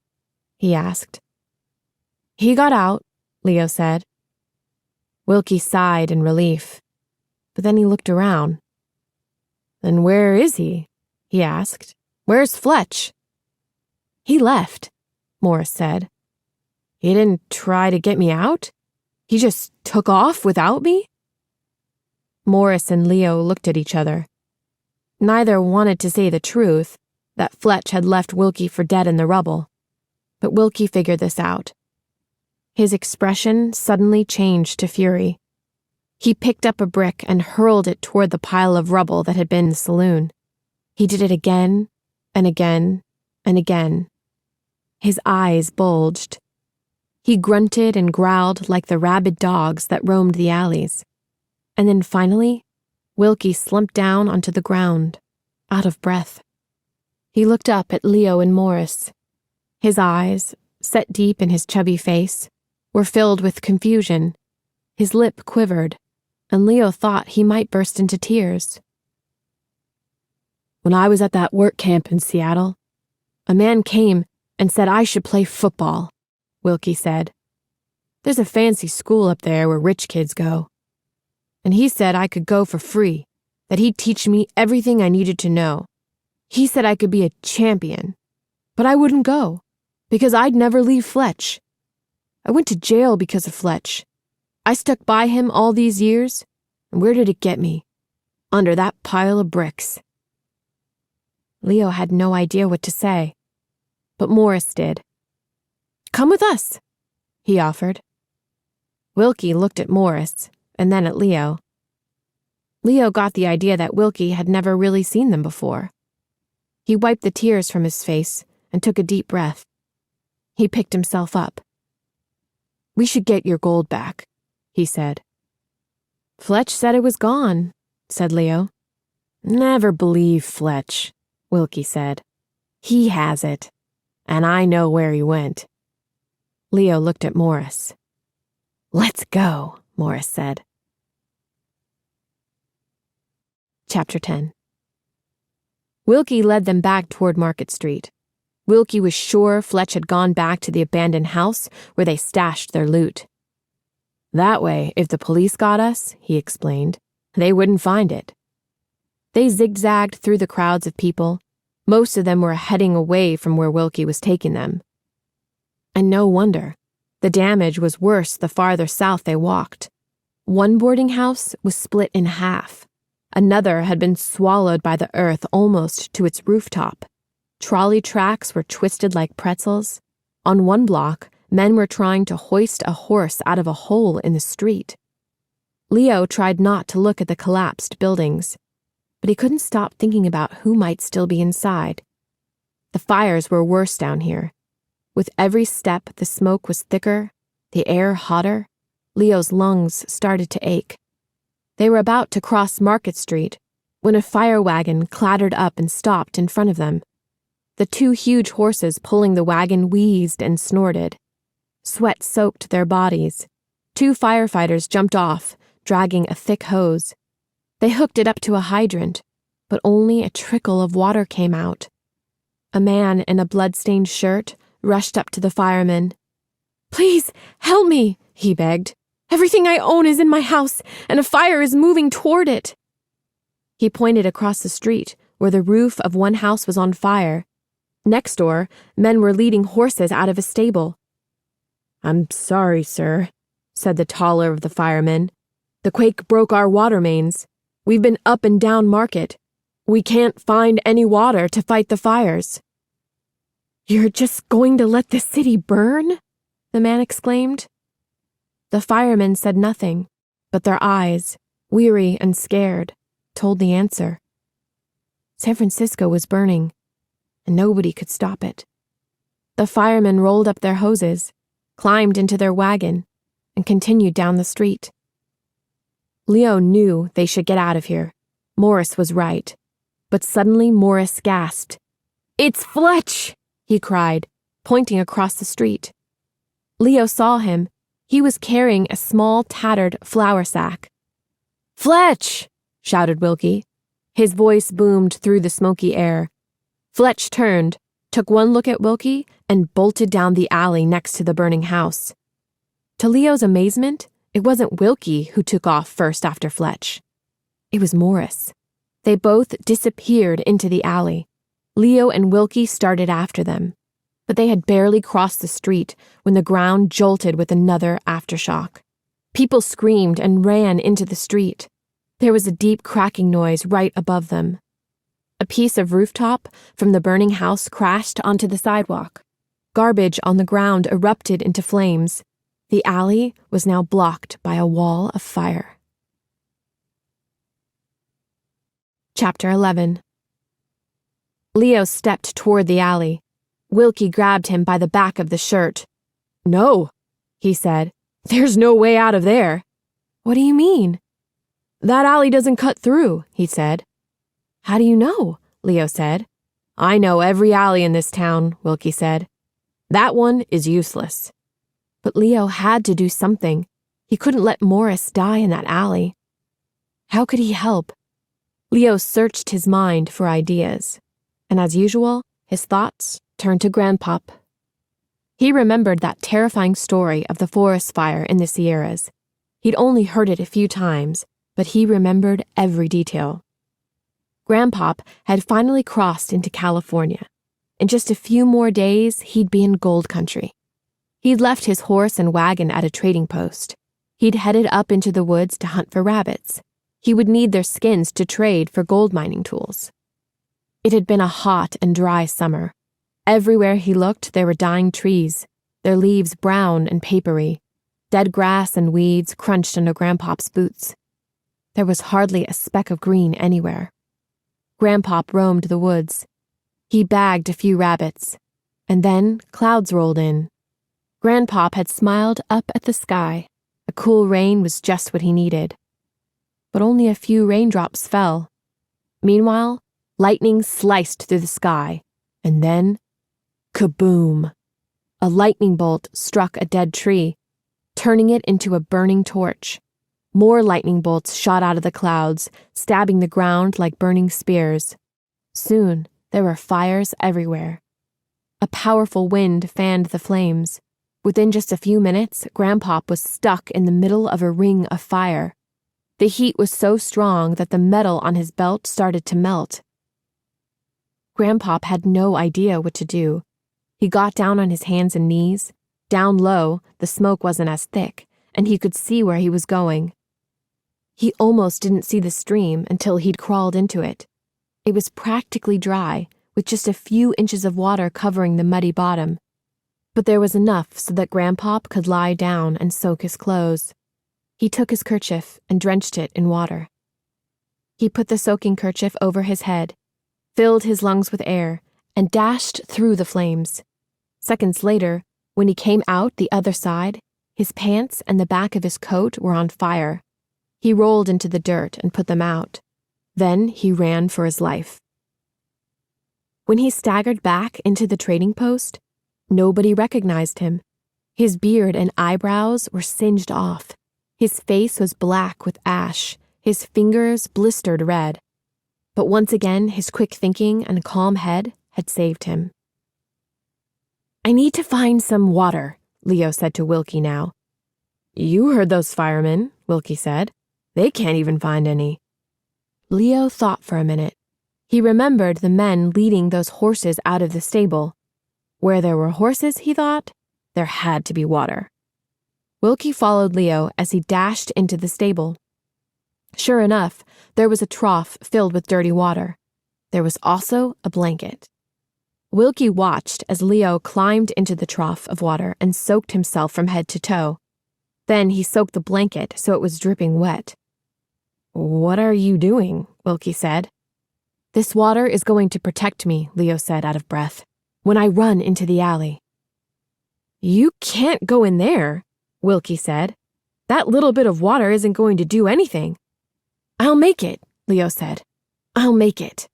he asked. "He got out," Leo said. Wilkie sighed in relief, but then he looked around. "Then where is he?" he asked. "Where's Fletch?" "He left," Morris said. "He didn't try to get me out? He just took off without me?" Morris and Leo looked at each other. Neither wanted to say the truth, that Fletch had left Wilkie for dead in the rubble. But Wilkie figured this out. His expression suddenly changed to fury. He picked up a brick and hurled it toward the pile of rubble that had been the saloon. He did it again and again and again. His eyes bulged. He grunted and growled like the rabid dogs that roamed the alleys. And then finally, Wilkie slumped down onto the ground, out of breath. He looked up at Leo and Morris. His eyes, set deep in his chubby face, were filled with confusion. His lip quivered, and Leo thought he might burst into tears. "When I was at that work camp in Seattle, a man came and said I should play football, Wilkie said. There's a fancy school up there where rich kids go. And he said I could go for free, that he'd teach me everything I needed to know. He said I could be a champion, but I wouldn't go, because I'd never leave Fletch. I went to jail because of Fletch. I stuck by him all these years, and where did it get me? Under that pile of bricks. Leo had no idea what to say, but Morris did. Come with us, he offered. Wilkie looked at Morris, and then at Leo. Leo got the idea that Wilkie had never really seen them before. He wiped the tears from his face and took a deep breath. He picked himself up. We should get your gold back, he said. Fletch said it was gone, said Leo. Never believe Fletch, Wilkie said. He has it, and I know where he went. Leo looked at Morris. Let's go, Morris said. Chapter 10. Wilkie led them back toward Market Street. Wilkie was sure Fletch had gone back to the abandoned house where they stashed their loot. That way, if the police got us, he explained, they wouldn't find it. They zigzagged through the crowds of people. Most of them were heading away from where Wilkie was taking them. And no wonder. The damage was worse the farther south they walked. One boarding house was split in half. Another had been swallowed by the earth almost to its rooftop. Trolley tracks were twisted like pretzels. On one block, men were trying to hoist a horse out of a hole in the street. Leo tried not to look at the collapsed buildings, but he couldn't stop thinking about who might still be inside. The fires were worse down here. With every step, the smoke was thicker, the air hotter. Leo's lungs started to ache. They were about to cross Market Street when a fire wagon clattered up and stopped in front of them. The two huge horses pulling the wagon wheezed and snorted. Sweat soaked their bodies. Two firefighters jumped off, dragging a thick hose. They hooked it up to a hydrant, but only a trickle of water came out. A man in a blood-stained shirt rushed up to the firemen. Please, help me, he begged. Everything I own is in my house, and a fire is moving toward it. He pointed across the street, where the roof of one house was on fire. Next door, men were leading horses out of a stable. I'm sorry, sir, said the taller of the firemen. The quake broke our water mains. We've been up and down Market. We can't find any water to fight the fires. You're just going to let the city burn? The man exclaimed. The firemen said nothing, but their eyes, weary and scared, told the answer. San Francisco was burning, and nobody could stop it. The firemen rolled up their hoses, climbed into their wagon, and continued down the street. Leo knew they should get out of here. Morris was right. But suddenly Morris gasped. It's Fletch! He cried, pointing across the street. Leo saw him. He was carrying a small, tattered flour sack. Fletch! Shouted Wilkie. His voice boomed through the smoky air. Fletch turned, took one look at Wilkie, and bolted down the alley next to the burning house. To Leo's amazement, it wasn't Wilkie who took off first after Fletch. It was Morris. They both disappeared into the alley. Leo and Wilkie started after them, but they had barely crossed the street when the ground jolted with another aftershock. People screamed and ran into the street. There was a deep cracking noise right above them. A piece of rooftop from the burning house crashed onto the sidewalk. Garbage on the ground erupted into flames. The alley was now blocked by a wall of fire. Chapter 11. Leo stepped toward the alley. Wilkie grabbed him by the back of the shirt. No, he said. There's no way out of there. What do you mean? That alley doesn't cut through, he said. How do you know? Leo said. I know every alley in this town, Wilkie said. That one is useless. But Leo had to do something. He couldn't let Morris die in that alley. How could he help? Leo searched his mind for ideas, and as usual, his thoughts turned to Grandpop He remembered that terrifying story of the forest fire in the Sierras. He'd only heard it a few times, but he remembered every detail. Grandpop had finally crossed into California. In just a few more days, he'd be in gold country. He'd left his horse and wagon at a trading post. He'd headed up into the woods to hunt for rabbits. He would need their skins to trade for gold mining tools. It had been a hot and dry summer. Everywhere he looked, there were dying trees, their leaves brown and papery, dead grass and weeds crunched under Grandpop's boots. There was hardly a speck of green anywhere. Grandpop roamed the woods. He bagged a few rabbits, and then clouds rolled in. Grandpop had smiled up at the sky. A cool rain was just what he needed. But only a few raindrops fell. Meanwhile, lightning sliced through the sky, and then, kaboom! A lightning bolt struck a dead tree, turning it into a burning torch. More lightning bolts shot out of the clouds, stabbing the ground like burning spears. Soon, there were fires everywhere. A powerful wind fanned the flames. Within just a few minutes, Grandpop was stuck in the middle of a ring of fire. The heat was so strong that the metal on his belt started to melt. Grandpop had no idea what to do. He got down on his hands and knees. Down low, the smoke wasn't as thick, and he could see where he was going. He almost didn't see the stream until he'd crawled into it. It was practically dry, with just a few inches of water covering the muddy bottom. But there was enough so that Grandpop could lie down and soak his clothes. He took his kerchief and drenched it in water. He put the soaking kerchief over his head, filled his lungs with air, and dashed through the flames. Seconds later, when he came out the other side, his pants and the back of his coat were on fire. He rolled into the dirt and put them out. Then he ran for his life. When he staggered back into the trading post, nobody recognized him. His beard and eyebrows were singed off. His face was black with ash, his fingers blistered red. But once again, his quick thinking and calm head had saved him. "I need to find some water," Leo said to Wilkie now. "You heard those firemen," Wilkie said. "They can't even find any." Leo thought for a minute. He remembered the men leading those horses out of the stable. Where there were horses, he thought, there had to be water. Wilkie followed Leo as he dashed into the stable. Sure enough, there was a trough filled with dirty water. There was also a blanket. Wilkie watched as Leo climbed into the trough of water and soaked himself from head to toe. Then he soaked the blanket so it was dripping wet. "What are you doing?" Wilkie said. "This water is going to protect me," Leo said out of breath, "when I run into the alley." "You can't go in there," Wilkie said. "That little bit of water isn't going to do anything." "I'll make it," Leo said. "I'll make it."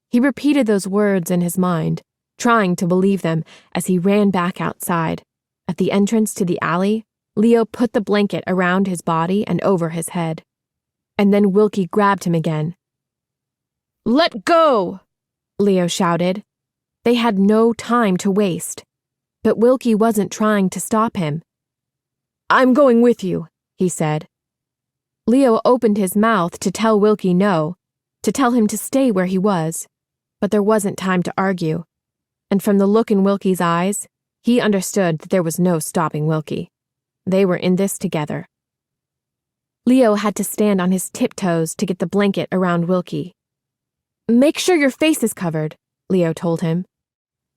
He repeated those words in his mind, trying to believe them as he ran back outside. At the entrance to the alley, Leo put the blanket around his body and over his head. And then Wilkie grabbed him again. "Let go!" Leo shouted. They had no time to waste. But Wilkie wasn't trying to stop him. "I'm going with you," he said. Leo opened his mouth to tell Wilkie no, to tell him to stay where he was. But there wasn't time to argue. And from the look in Wilkie's eyes, he understood that there was no stopping Wilkie. They were in this together. Leo had to stand on his tiptoes to get the blanket around Wilkie. "Make sure your face is covered," Leo told him.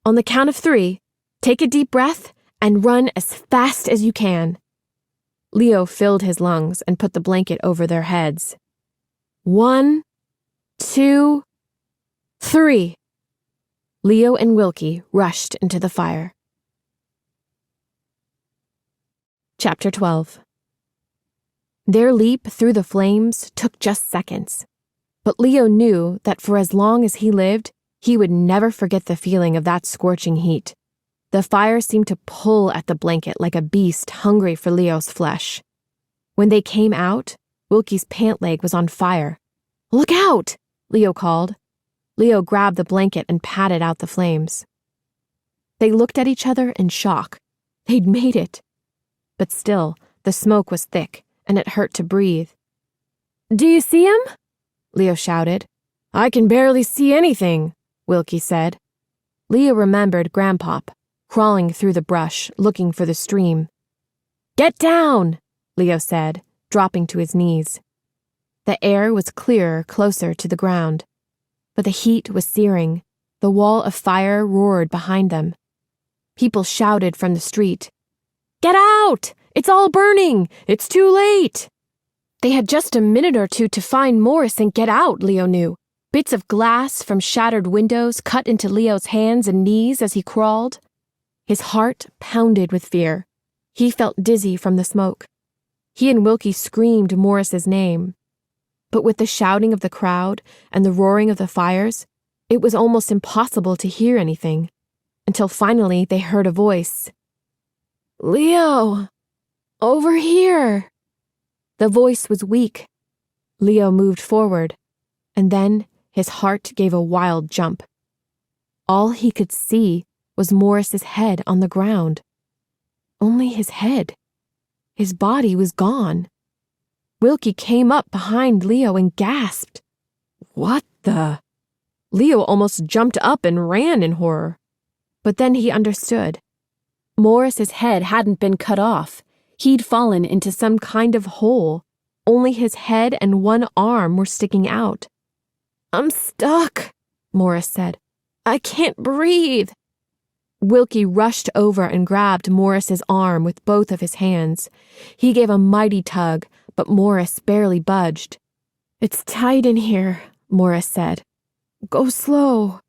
"On the count of 3, take a deep breath and run as fast as you can." Leo filled his lungs and put the blanket over their heads. 1, 2, 3. Leo and Wilkie rushed into the fire. Chapter 12. Their leap through the flames took just seconds. But Leo knew that for as long as he lived, he would never forget the feeling of that scorching heat. The fire seemed to pull at the blanket like a beast hungry for Leo's flesh. When they came out, Wilkie's pant leg was on fire. "Look out!" Leo called. Leo grabbed the blanket and patted out the flames. They looked at each other in shock. They'd made it. But still, the smoke was thick, and it hurt to breathe. "Do you see him?" Leo shouted. "I can barely see anything," Wilkie said. Leo remembered Grandpop, crawling through the brush, looking for the stream. "Get down," Leo said, dropping to his knees. The air was clearer closer to the ground, but the heat was searing. The wall of fire roared behind them. People shouted from the street, "Get out! It's all burning! It's too late!" They had just a minute or two to find Morris and get out, Leo knew. Bits of glass from shattered windows cut into Leo's hands and knees as he crawled. His heart pounded with fear. He felt dizzy from the smoke. He and Wilkie screamed Morris's name. But with the shouting of the crowd and the roaring of the fires, it was almost impossible to hear anything, until finally they heard a voice. "Leo! Over here!" The voice was weak. Leo moved forward, and then his heart gave a wild jump. All he could see was Morris's head on the ground. Only his head. His body was gone. Wilkie came up behind Leo and gasped. "What the?" Leo almost jumped up and ran in horror. But then he understood. Morris's head hadn't been cut off. He'd fallen into some kind of hole. Only his head and one arm were sticking out. "I'm stuck," Morris said. "I can't breathe." Wilkie rushed over and grabbed Morris's arm with both of his hands. He gave a mighty tug, but Morris barely budged. "It's tight in here," Morris said. "Go slow."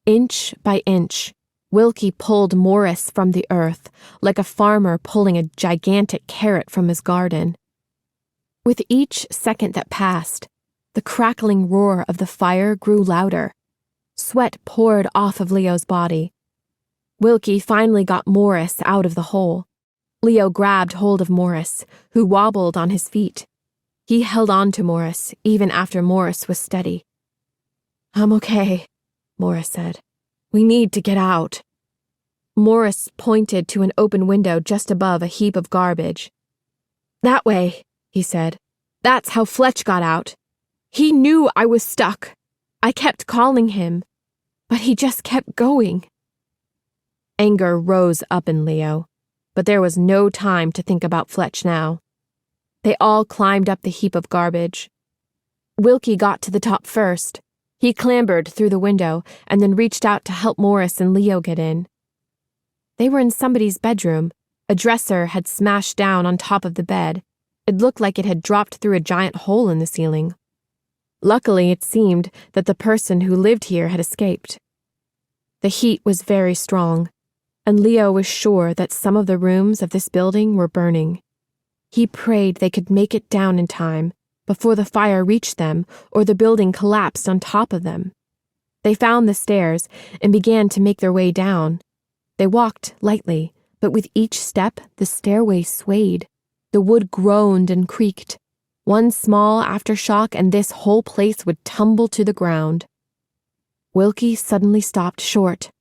Inch by inch, Wilkie pulled Morris from the earth, like a farmer pulling a gigantic carrot from his garden. With each second that passed, the crackling roar of the fire grew louder. Sweat poured off of Leo's body. Wilkie finally got Morris out of the hole. Leo grabbed hold of Morris, who wobbled on his feet. He held on to Morris, even after Morris was steady. "I'm okay," Morris said. "We need to get out." Morris pointed to an open window just above a heap of garbage. "That way," he said. "That's how Fletch got out. He knew I was stuck. I kept calling him, but he just kept going." Anger rose up in Leo, but there was no time to think about Fletch now. They all climbed up the heap of garbage. Wilkie got to the top first. He clambered through the window and then reached out to help Morris and Leo get in. They were in somebody's bedroom. A dresser had smashed down on top of the bed. It looked like it had dropped through a giant hole in the ceiling. Luckily, it seemed that the person who lived here had escaped. The heat was very strong, and Leo was sure that some of the rooms of this building were burning. He prayed they could make it down in time, before the fire reached them or the building collapsed on top of them. They found the stairs and began to make their way down. They walked lightly, but with each step the stairway swayed. The wood groaned and creaked. One small aftershock and this whole place would tumble to the ground. Wilkie suddenly stopped short.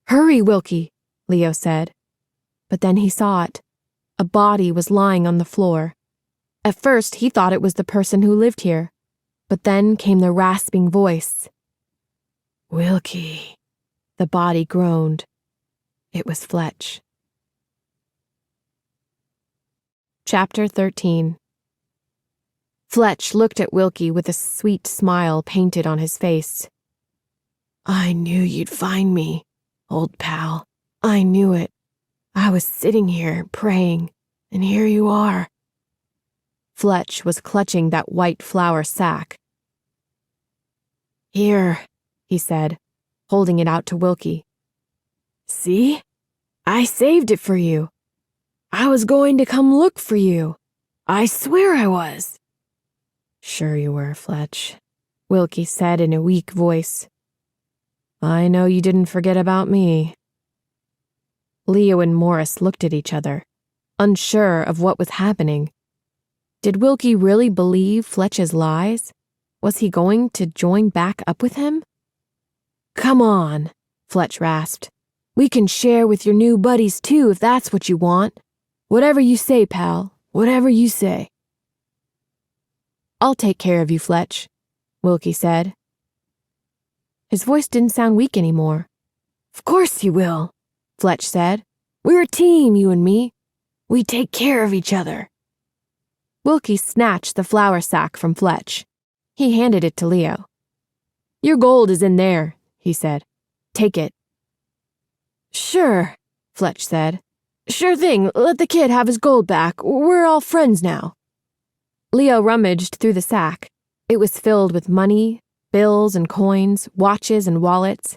"Hurry, Wilkie," Leo said. But then he saw it. A body was lying on the floor. At first, he thought it was the person who lived here. But then came the rasping voice. "Wilkie," the body groaned. It was Fletch. Chapter 13. Fletch looked at Wilkie with a sweet smile painted on his face. "I knew you'd find me, old pal. I knew it. I was sitting here praying, and here you are." Fletch was clutching that white flour sack. "Here," he said, holding it out to Wilkie. "See? I saved it for you. I was going to come look for you. I swear I was." "Sure you were, Fletch," Wilkie said in a weak voice. "I know you didn't forget about me." Leo and Morris looked at each other, unsure of what was happening. Did Wilkie really believe Fletch's lies? Was he going to join back up with him? "Come on," Fletch rasped. We can share with your new buddies too if that's what you want. Whatever you say, pal. Whatever you say. I'll take care of you, Fletch, Wilkie said. His voice didn't sound weak anymore. Of course you will, Fletch said. We're a team, you and me. We take care of each other. Wilkie snatched the flour sack from Fletch. He handed it to Leo. Your gold is in there, he said. Take it. Sure, Fletch said. Sure thing, let the kid have his gold back. We're all friends now. Leo rummaged through the sack. It was filled with money, bills and coins, watches and wallets.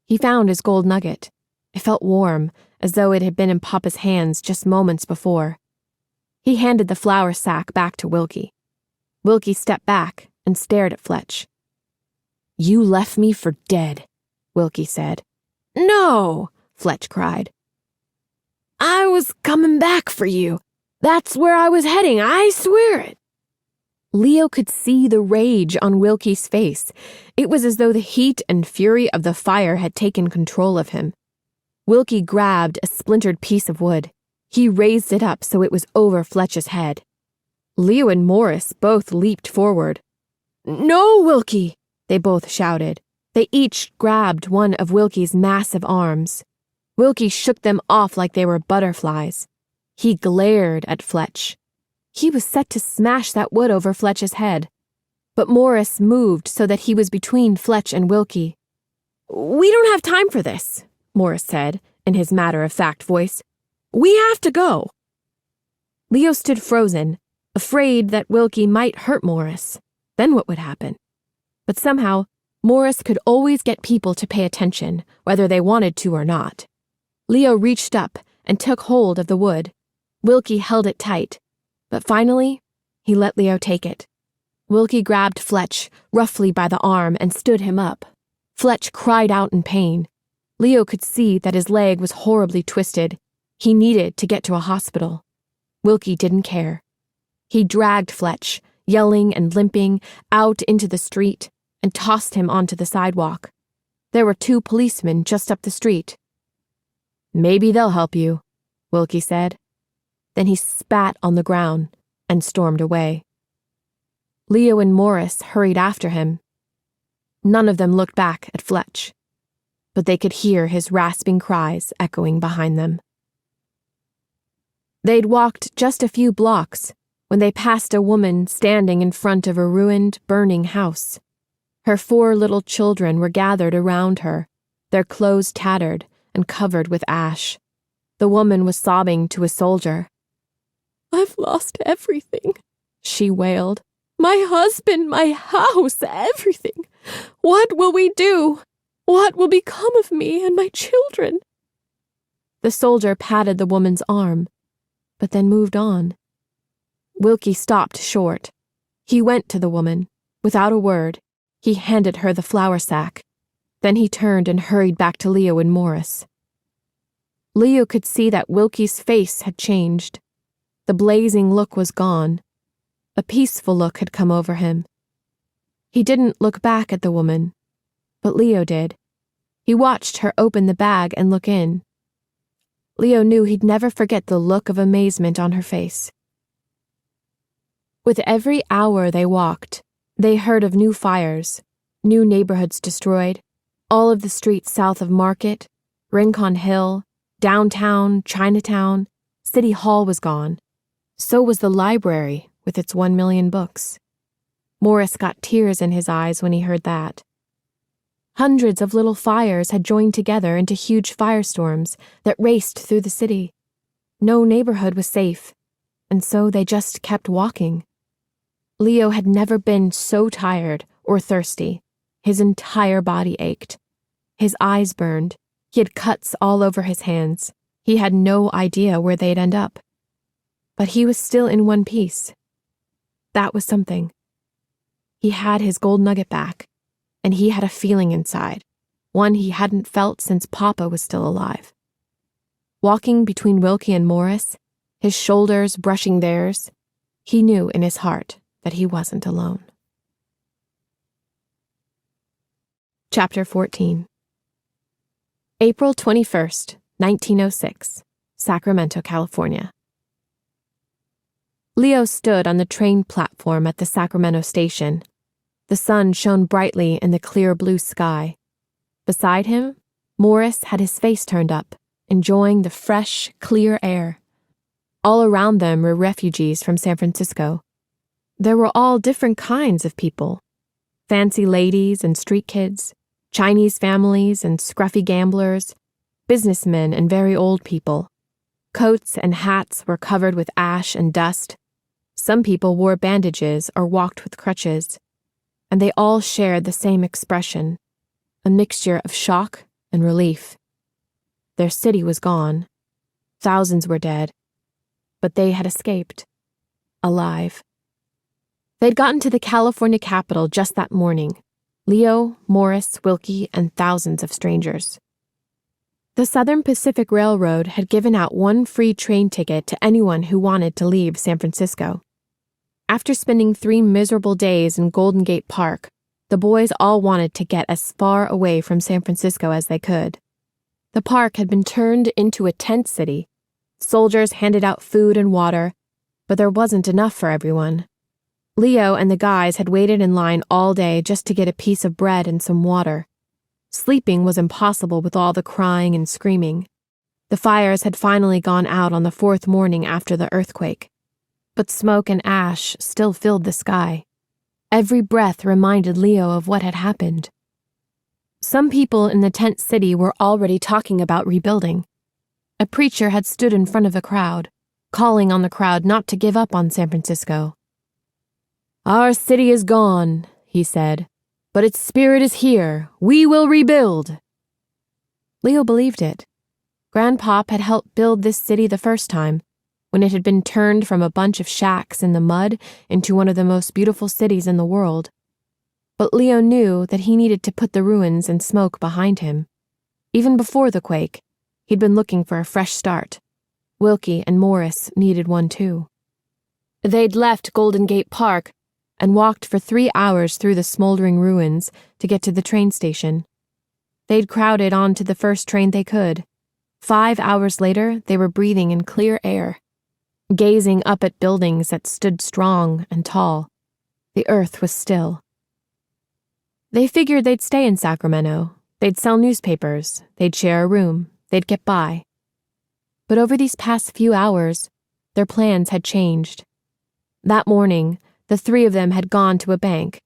He found his gold nugget. It felt warm, as though it had been in Papa's hands just moments before. He handed the flour sack back to Wilkie. Wilkie stepped back and stared at Fletch. You left me for dead, Wilkie said. No, Fletch cried. I was coming back for you. That's where I was heading, I swear it. Leo could see the rage on Wilkie's face. It was as though the heat and fury of the fire had taken control of him. Wilkie grabbed a splintered piece of wood. He raised it up so it was over Fletch's head. Leo and Morris both leaped forward. No, Wilkie, they both shouted. They each grabbed one of Wilkie's massive arms. Wilkie shook them off like they were butterflies. He glared at Fletch. He was set to smash that wood over Fletch's head. But Morris moved so that he was between Fletch and Wilkie. We don't have time for this, Morris said, in his matter-of-fact voice. We have to go. Leo stood frozen, afraid that Wilkie might hurt Morris. Then what would happen? But somehow, Morris could always get people to pay attention, whether they wanted to or not. Leo reached up and took hold of the wood. Wilkie held it tight, but finally, he let Leo take it. Wilkie grabbed Fletch roughly by the arm and stood him up. Fletch cried out in pain. Leo could see that his leg was horribly twisted. He needed to get to a hospital. Wilkie didn't care. He dragged Fletch, yelling and limping, out into the street and tossed him onto the sidewalk. There were 2 policemen just up the street. Maybe they'll help you, Wilkie said. Then he spat on the ground and stormed away. Leo and Morris hurried after him. None of them looked back at Fletch, but they could hear his rasping cries echoing behind them. They'd walked just a few blocks when they passed a woman standing in front of a ruined, burning house. Her 4 little children were gathered around her, their clothes tattered and covered with ash. The woman was sobbing to a soldier. I've lost everything, she wailed. My husband, my house, everything. What will we do? What will become of me and my children? The soldier patted the woman's arm, but then moved on. Wilkie stopped short. He went to the woman. Without a word, he handed her the flour sack. Then he turned and hurried back to Leo and Morris. Leo could see that Wilkie's face had changed. The blazing look was gone. A peaceful look had come over him. He didn't look back at the woman, but Leo did. He watched her open the bag and look in. Leo knew he'd never forget the look of amazement on her face. With every hour they walked, they heard of new fires, new neighborhoods destroyed, all of the streets south of Market, Rincon Hill, downtown, Chinatown. City Hall was gone. So was the library with its 1 million books. Morris got tears in his eyes when he heard that. Hundreds of little fires had joined together into huge firestorms that raced through the city. No neighborhood was safe, and so they just kept walking. Leo had never been so tired or thirsty. His entire body ached. His eyes burned. He had cuts all over his hands. He had no idea where they'd end up. But he was still in one piece. That was something. He had his gold nugget back, and he had a feeling inside, one he hadn't felt since Papa was still alive. Walking between Wilkie and Morris, his shoulders brushing theirs, he knew in his heart that he wasn't alone. Chapter 14. April 21st, 1906, Sacramento, California. Leo stood on the train platform at the Sacramento station. The sun shone brightly in the clear blue sky. Beside him, Morris had his face turned up, enjoying the fresh, clear air. All around them were refugees from San Francisco. There were all different kinds of people. Fancy ladies and street kids, Chinese families and scruffy gamblers, businessmen and very old people. Coats and hats were covered with ash and dust. Some people wore bandages or walked with crutches, and they all shared the same expression, a mixture of shock and relief. Their city was gone. Thousands were dead. But they had escaped. Alive. They'd gotten to the California capital just that morning. Leo, Morris, Wilkie, and thousands of strangers. The Southern Pacific Railroad had given out one free train ticket to anyone who wanted to leave San Francisco. After spending 3 miserable days in Golden Gate Park, the boys all wanted to get as far away from San Francisco as they could. The park had been turned into a tent city. Soldiers handed out food and water, but there wasn't enough for everyone. Leo and the guys had waited in line all day just to get a piece of bread and some water. Sleeping was impossible with all the crying and screaming. The fires had finally gone out on the 4th morning after the earthquake, but smoke and ash still filled the sky. Every breath reminded Leo of what had happened. Some people in the tent city were already talking about rebuilding. A preacher had stood in front of the crowd, calling on the crowd not to give up on San Francisco. "Our city is gone," he said, "but its spirit is here. We will rebuild." Leo believed it. Grandpop had helped build this city the first time, when it had been turned from a bunch of shacks in the mud into one of the most beautiful cities in the world. But Leo knew that he needed to put the ruins and smoke behind him. Even before the quake, he'd been looking for a fresh start. Wilkie and Morris needed one too. They'd left Golden Gate Park and walked for 3 hours through the smoldering ruins to get to the train station. They'd crowded onto the first train they could. 5 hours later, they were breathing in clear air, gazing up at buildings that stood strong and tall. The earth was still. They figured they'd stay in Sacramento. They'd sell newspapers. They'd share a room. They'd get by. But over these past few hours, their plans had changed. That morning, the 3 of them had gone to a bank.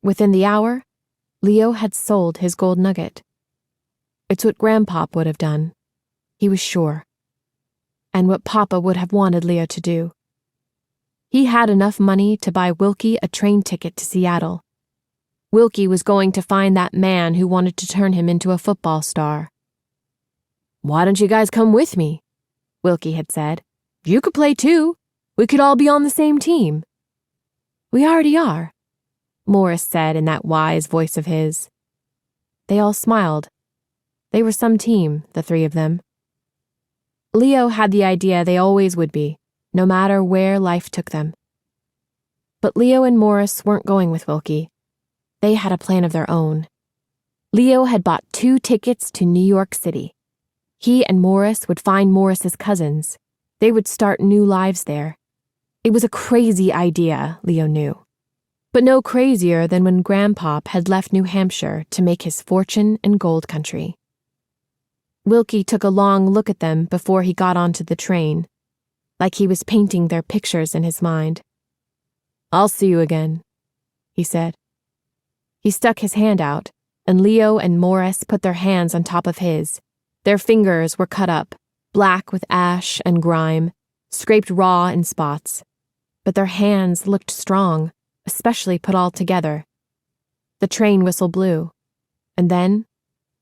Within the hour, Leo had sold his gold nugget. It's what Grandpop would have done. He was sure. And what Papa would have wanted Leo to do. He had enough money to buy Wilkie a train ticket to Seattle. Wilkie was going to find that man who wanted to turn him into a football star. "Why don't you guys come with me?" Wilkie had said. "You could play too. We could all be on the same team." "We already are," Morris said in that wise voice of his. They all smiled. They were some team, the 3 of them. Leo had the idea they always would be, no matter where life took them. But Leo and Morris weren't going with Wilkie. They had a plan of their own. Leo had bought 2 tickets to New York City. He and Morris would find Morris's cousins. They would start new lives there. It was a crazy idea, Leo knew. But no crazier than when Grandpop had left New Hampshire to make his fortune in gold country. Wilkie took a long look at them before he got onto the train, like he was painting their pictures in his mind. "I'll see you again," he said. He stuck his hand out, and Leo and Morris put their hands on top of his. Their fingers were cut up, black with ash and grime, scraped raw in spots. But their hands looked strong, especially put all together. The train whistle blew, and then,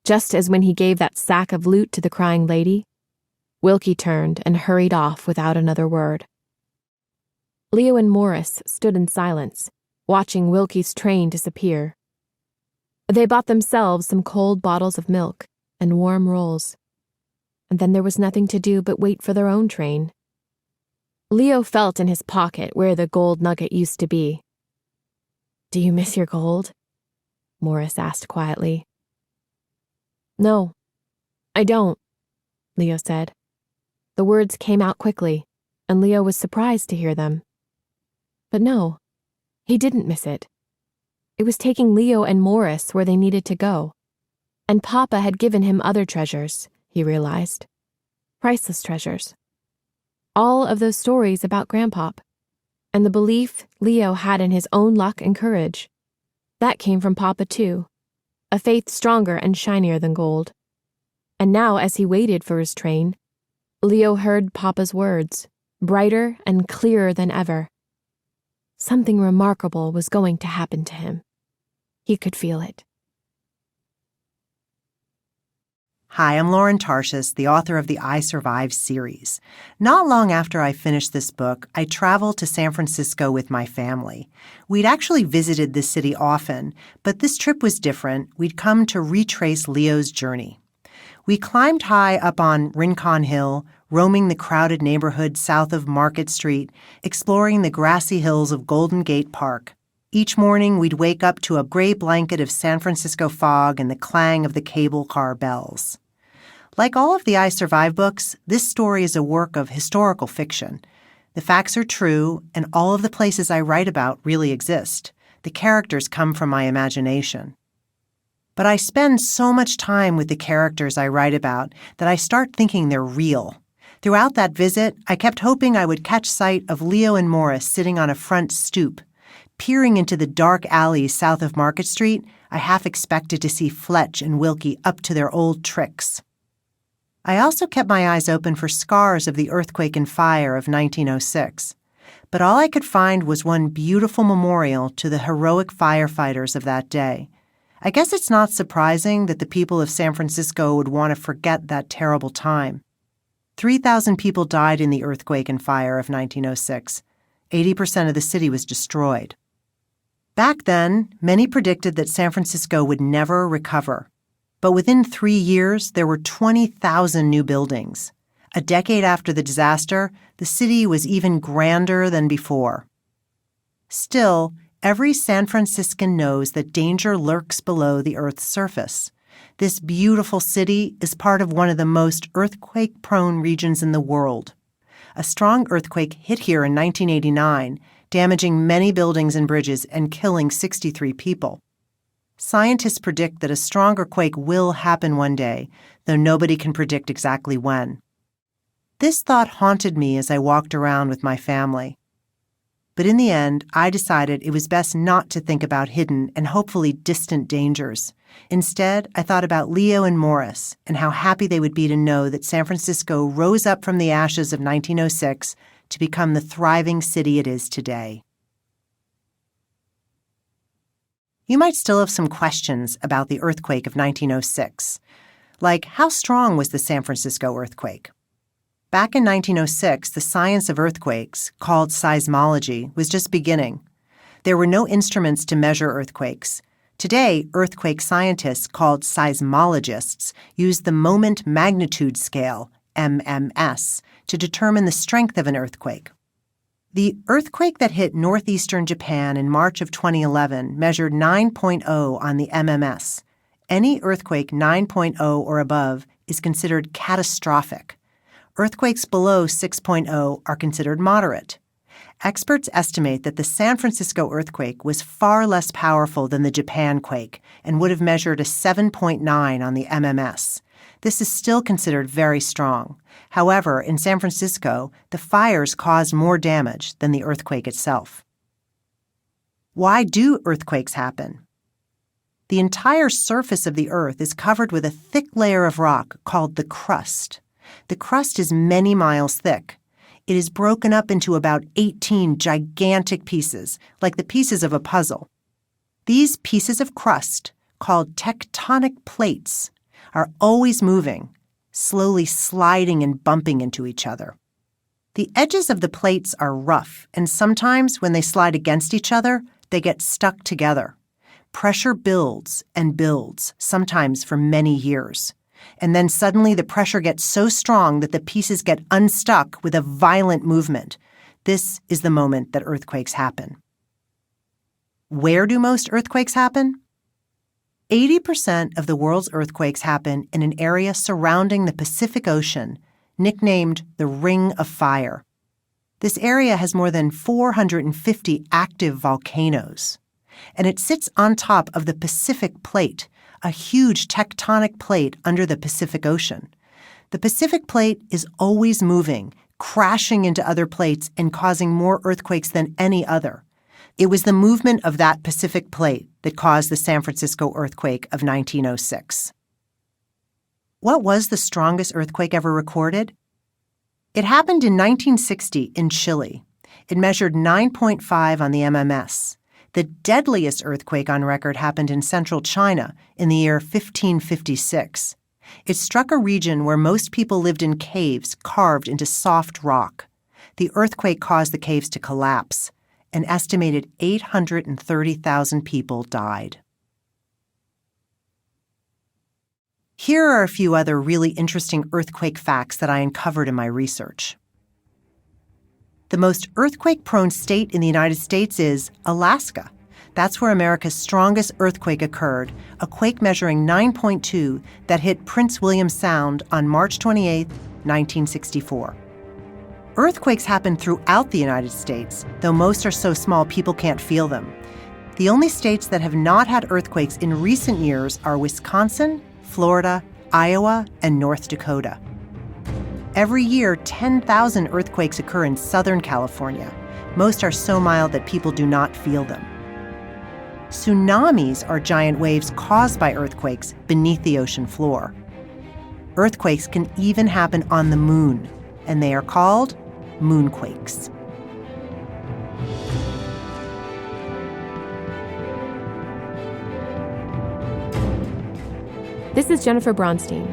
just as when he gave that sack of loot to the crying lady, Wilkie turned and hurried off without another word. Leo and Morris stood in silence, watching Wilkie's train disappear. They bought themselves some cold bottles of milk and warm rolls, and then there was nothing to do but wait for their own train. Leo felt in his pocket where the gold nugget used to be. "Do you miss your gold?" Morris asked quietly. "No," I don't, Leo said. The words came out quickly, and Leo was surprised to hear them. But no, he didn't miss it. It was taking Leo and Morris where they needed to go. And Papa had given him other treasures, he realized. Priceless treasures. All of those stories about Grandpop. And the belief Leo had in his own luck and courage. That came from Papa too. A faith stronger and shinier than gold. And now as he waited for his train, Leo heard Papa's words, brighter and clearer than ever. Something remarkable was going to happen to him. He could feel it. Hi, I'm Lauren Tarshis, the author of the I Survived series. Not long after I finished this book, I traveled to San Francisco with my family. We'd actually visited this city often, but this trip was different. We'd come to retrace Leo's journey. We climbed high up on Rincon Hill, roaming the crowded neighborhood south of Market Street, exploring the grassy hills of Golden Gate Park. Each morning, we'd wake up to a gray blanket of San Francisco fog and the clang of the cable car bells. Like all of the I Survive books, this story is a work of historical fiction. The facts are true, and all of the places I write about really exist. The characters come from my imagination. But I spend so much time with the characters I write about that I start thinking they're real. Throughout that visit, I kept hoping I would catch sight of Leo and Morris sitting on a front stoop. Peering into the dark alleys south of Market Street, I half expected to see Fletch and Wilkie up to their old tricks. I also kept my eyes open for scars of the earthquake and fire of 1906. But all I could find was one beautiful memorial to the heroic firefighters of that day. I guess it's not surprising that the people of San Francisco would want to forget that terrible time. 3,000 people died in the earthquake and fire of 1906. 80% of the city was destroyed. Back then, many predicted that San Francisco would never recover. But within 3 years, there were 20,000 new buildings. A decade after the disaster, the city was even grander than before. Still, every San Franciscan knows that danger lurks below the Earth's surface. This beautiful city is part of one of the most earthquake-prone regions in the world. A strong earthquake hit here in 1989, damaging many buildings and bridges and killing 63 people. Scientists predict that a stronger quake will happen one day, though nobody can predict exactly when. This thought haunted me as I walked around with my family. But in the end, I decided it was best not to think about hidden and hopefully distant dangers. Instead, I thought about Leo and Morris and how happy they would be to know that San Francisco rose up from the ashes of 1906 to become the thriving city it is today. You might still have some questions about the earthquake of 1906, like how strong was the San Francisco earthquake? Back in 1906, the science of earthquakes, called seismology, was just beginning. There were no instruments to measure earthquakes. Today, earthquake scientists, called seismologists, use the moment magnitude scale, MMS, to determine the strength of an earthquake. The earthquake that hit northeastern Japan in March of 2011 measured 9.0 on the MMS. Any earthquake 9.0 or above is considered catastrophic. Earthquakes below 6.0 are considered moderate. Experts estimate that the San Francisco earthquake was far less powerful than the Japan quake and would have measured a 7.9 on the MMS. This is still considered very strong. However, in San Francisco, the fires caused more damage than the earthquake itself. Why do earthquakes happen? The entire surface of the Earth is covered with a thick layer of rock called the crust. The crust is many miles thick. It is broken up into about 18 gigantic pieces, like the pieces of a puzzle. These pieces of crust, called tectonic plates, are always moving, slowly sliding and bumping into each other. The edges of the plates are rough, and sometimes when they slide against each other, they get stuck together. Pressure builds and builds, sometimes for many years. And then suddenly the pressure gets so strong that the pieces get unstuck with a violent movement. This is the moment that earthquakes happen. Where do most earthquakes happen? 80% of the world's earthquakes happen in an area surrounding the Pacific Ocean, nicknamed the Ring of Fire. This area has more than 450 active volcanoes, and it sits on top of the Pacific Plate, a huge tectonic plate under the Pacific Ocean. The Pacific Plate is always moving, crashing into other plates and causing more earthquakes than any other. It was the movement of that Pacific Plate that caused the San Francisco earthquake of 1906. What was the strongest earthquake ever recorded? It happened in 1960 in Chile. It measured 9.5 on the MMS. The deadliest earthquake on record happened in central China in the year 1556. It struck a region where most people lived in caves carved into soft rock. The earthquake caused the caves to collapse. An estimated 830,000 people died. Here are a few other really interesting earthquake facts that I uncovered in my research. The most earthquake-prone state in the United States is Alaska. That's where America's strongest earthquake occurred, a quake measuring 9.2 that hit Prince William Sound on March 28, 1964. Earthquakes happen throughout the United States, though most are so small people can't feel them. The only states that have not had earthquakes in recent years are Wisconsin, Florida, Iowa, and North Dakota. Every year, 10,000 earthquakes occur in Southern California. Most are so mild that people do not feel them. Tsunamis are giant waves caused by earthquakes beneath the ocean floor. Earthquakes can even happen on the moon, and they are called moonquakes. This is Jennifer Bronstein.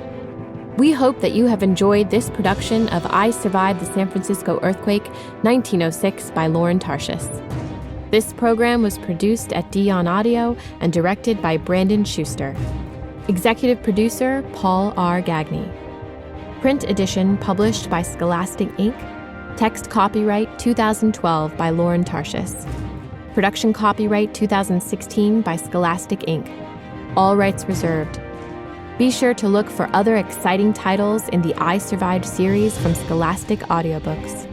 We hope that you have enjoyed this production of I Survived the San Francisco Earthquake, 1906 by Lauren Tarshis. This program was produced at Dion Audio and directed by Brandon Schuster. Executive producer, Paul R. Gagney. Print edition published by Scholastic Inc. Text copyright 2012 by Lauren Tarshis. Production copyright 2016 by Scholastic Inc. All rights reserved. Be sure to look for other exciting titles in the I Survived series from Scholastic Audiobooks.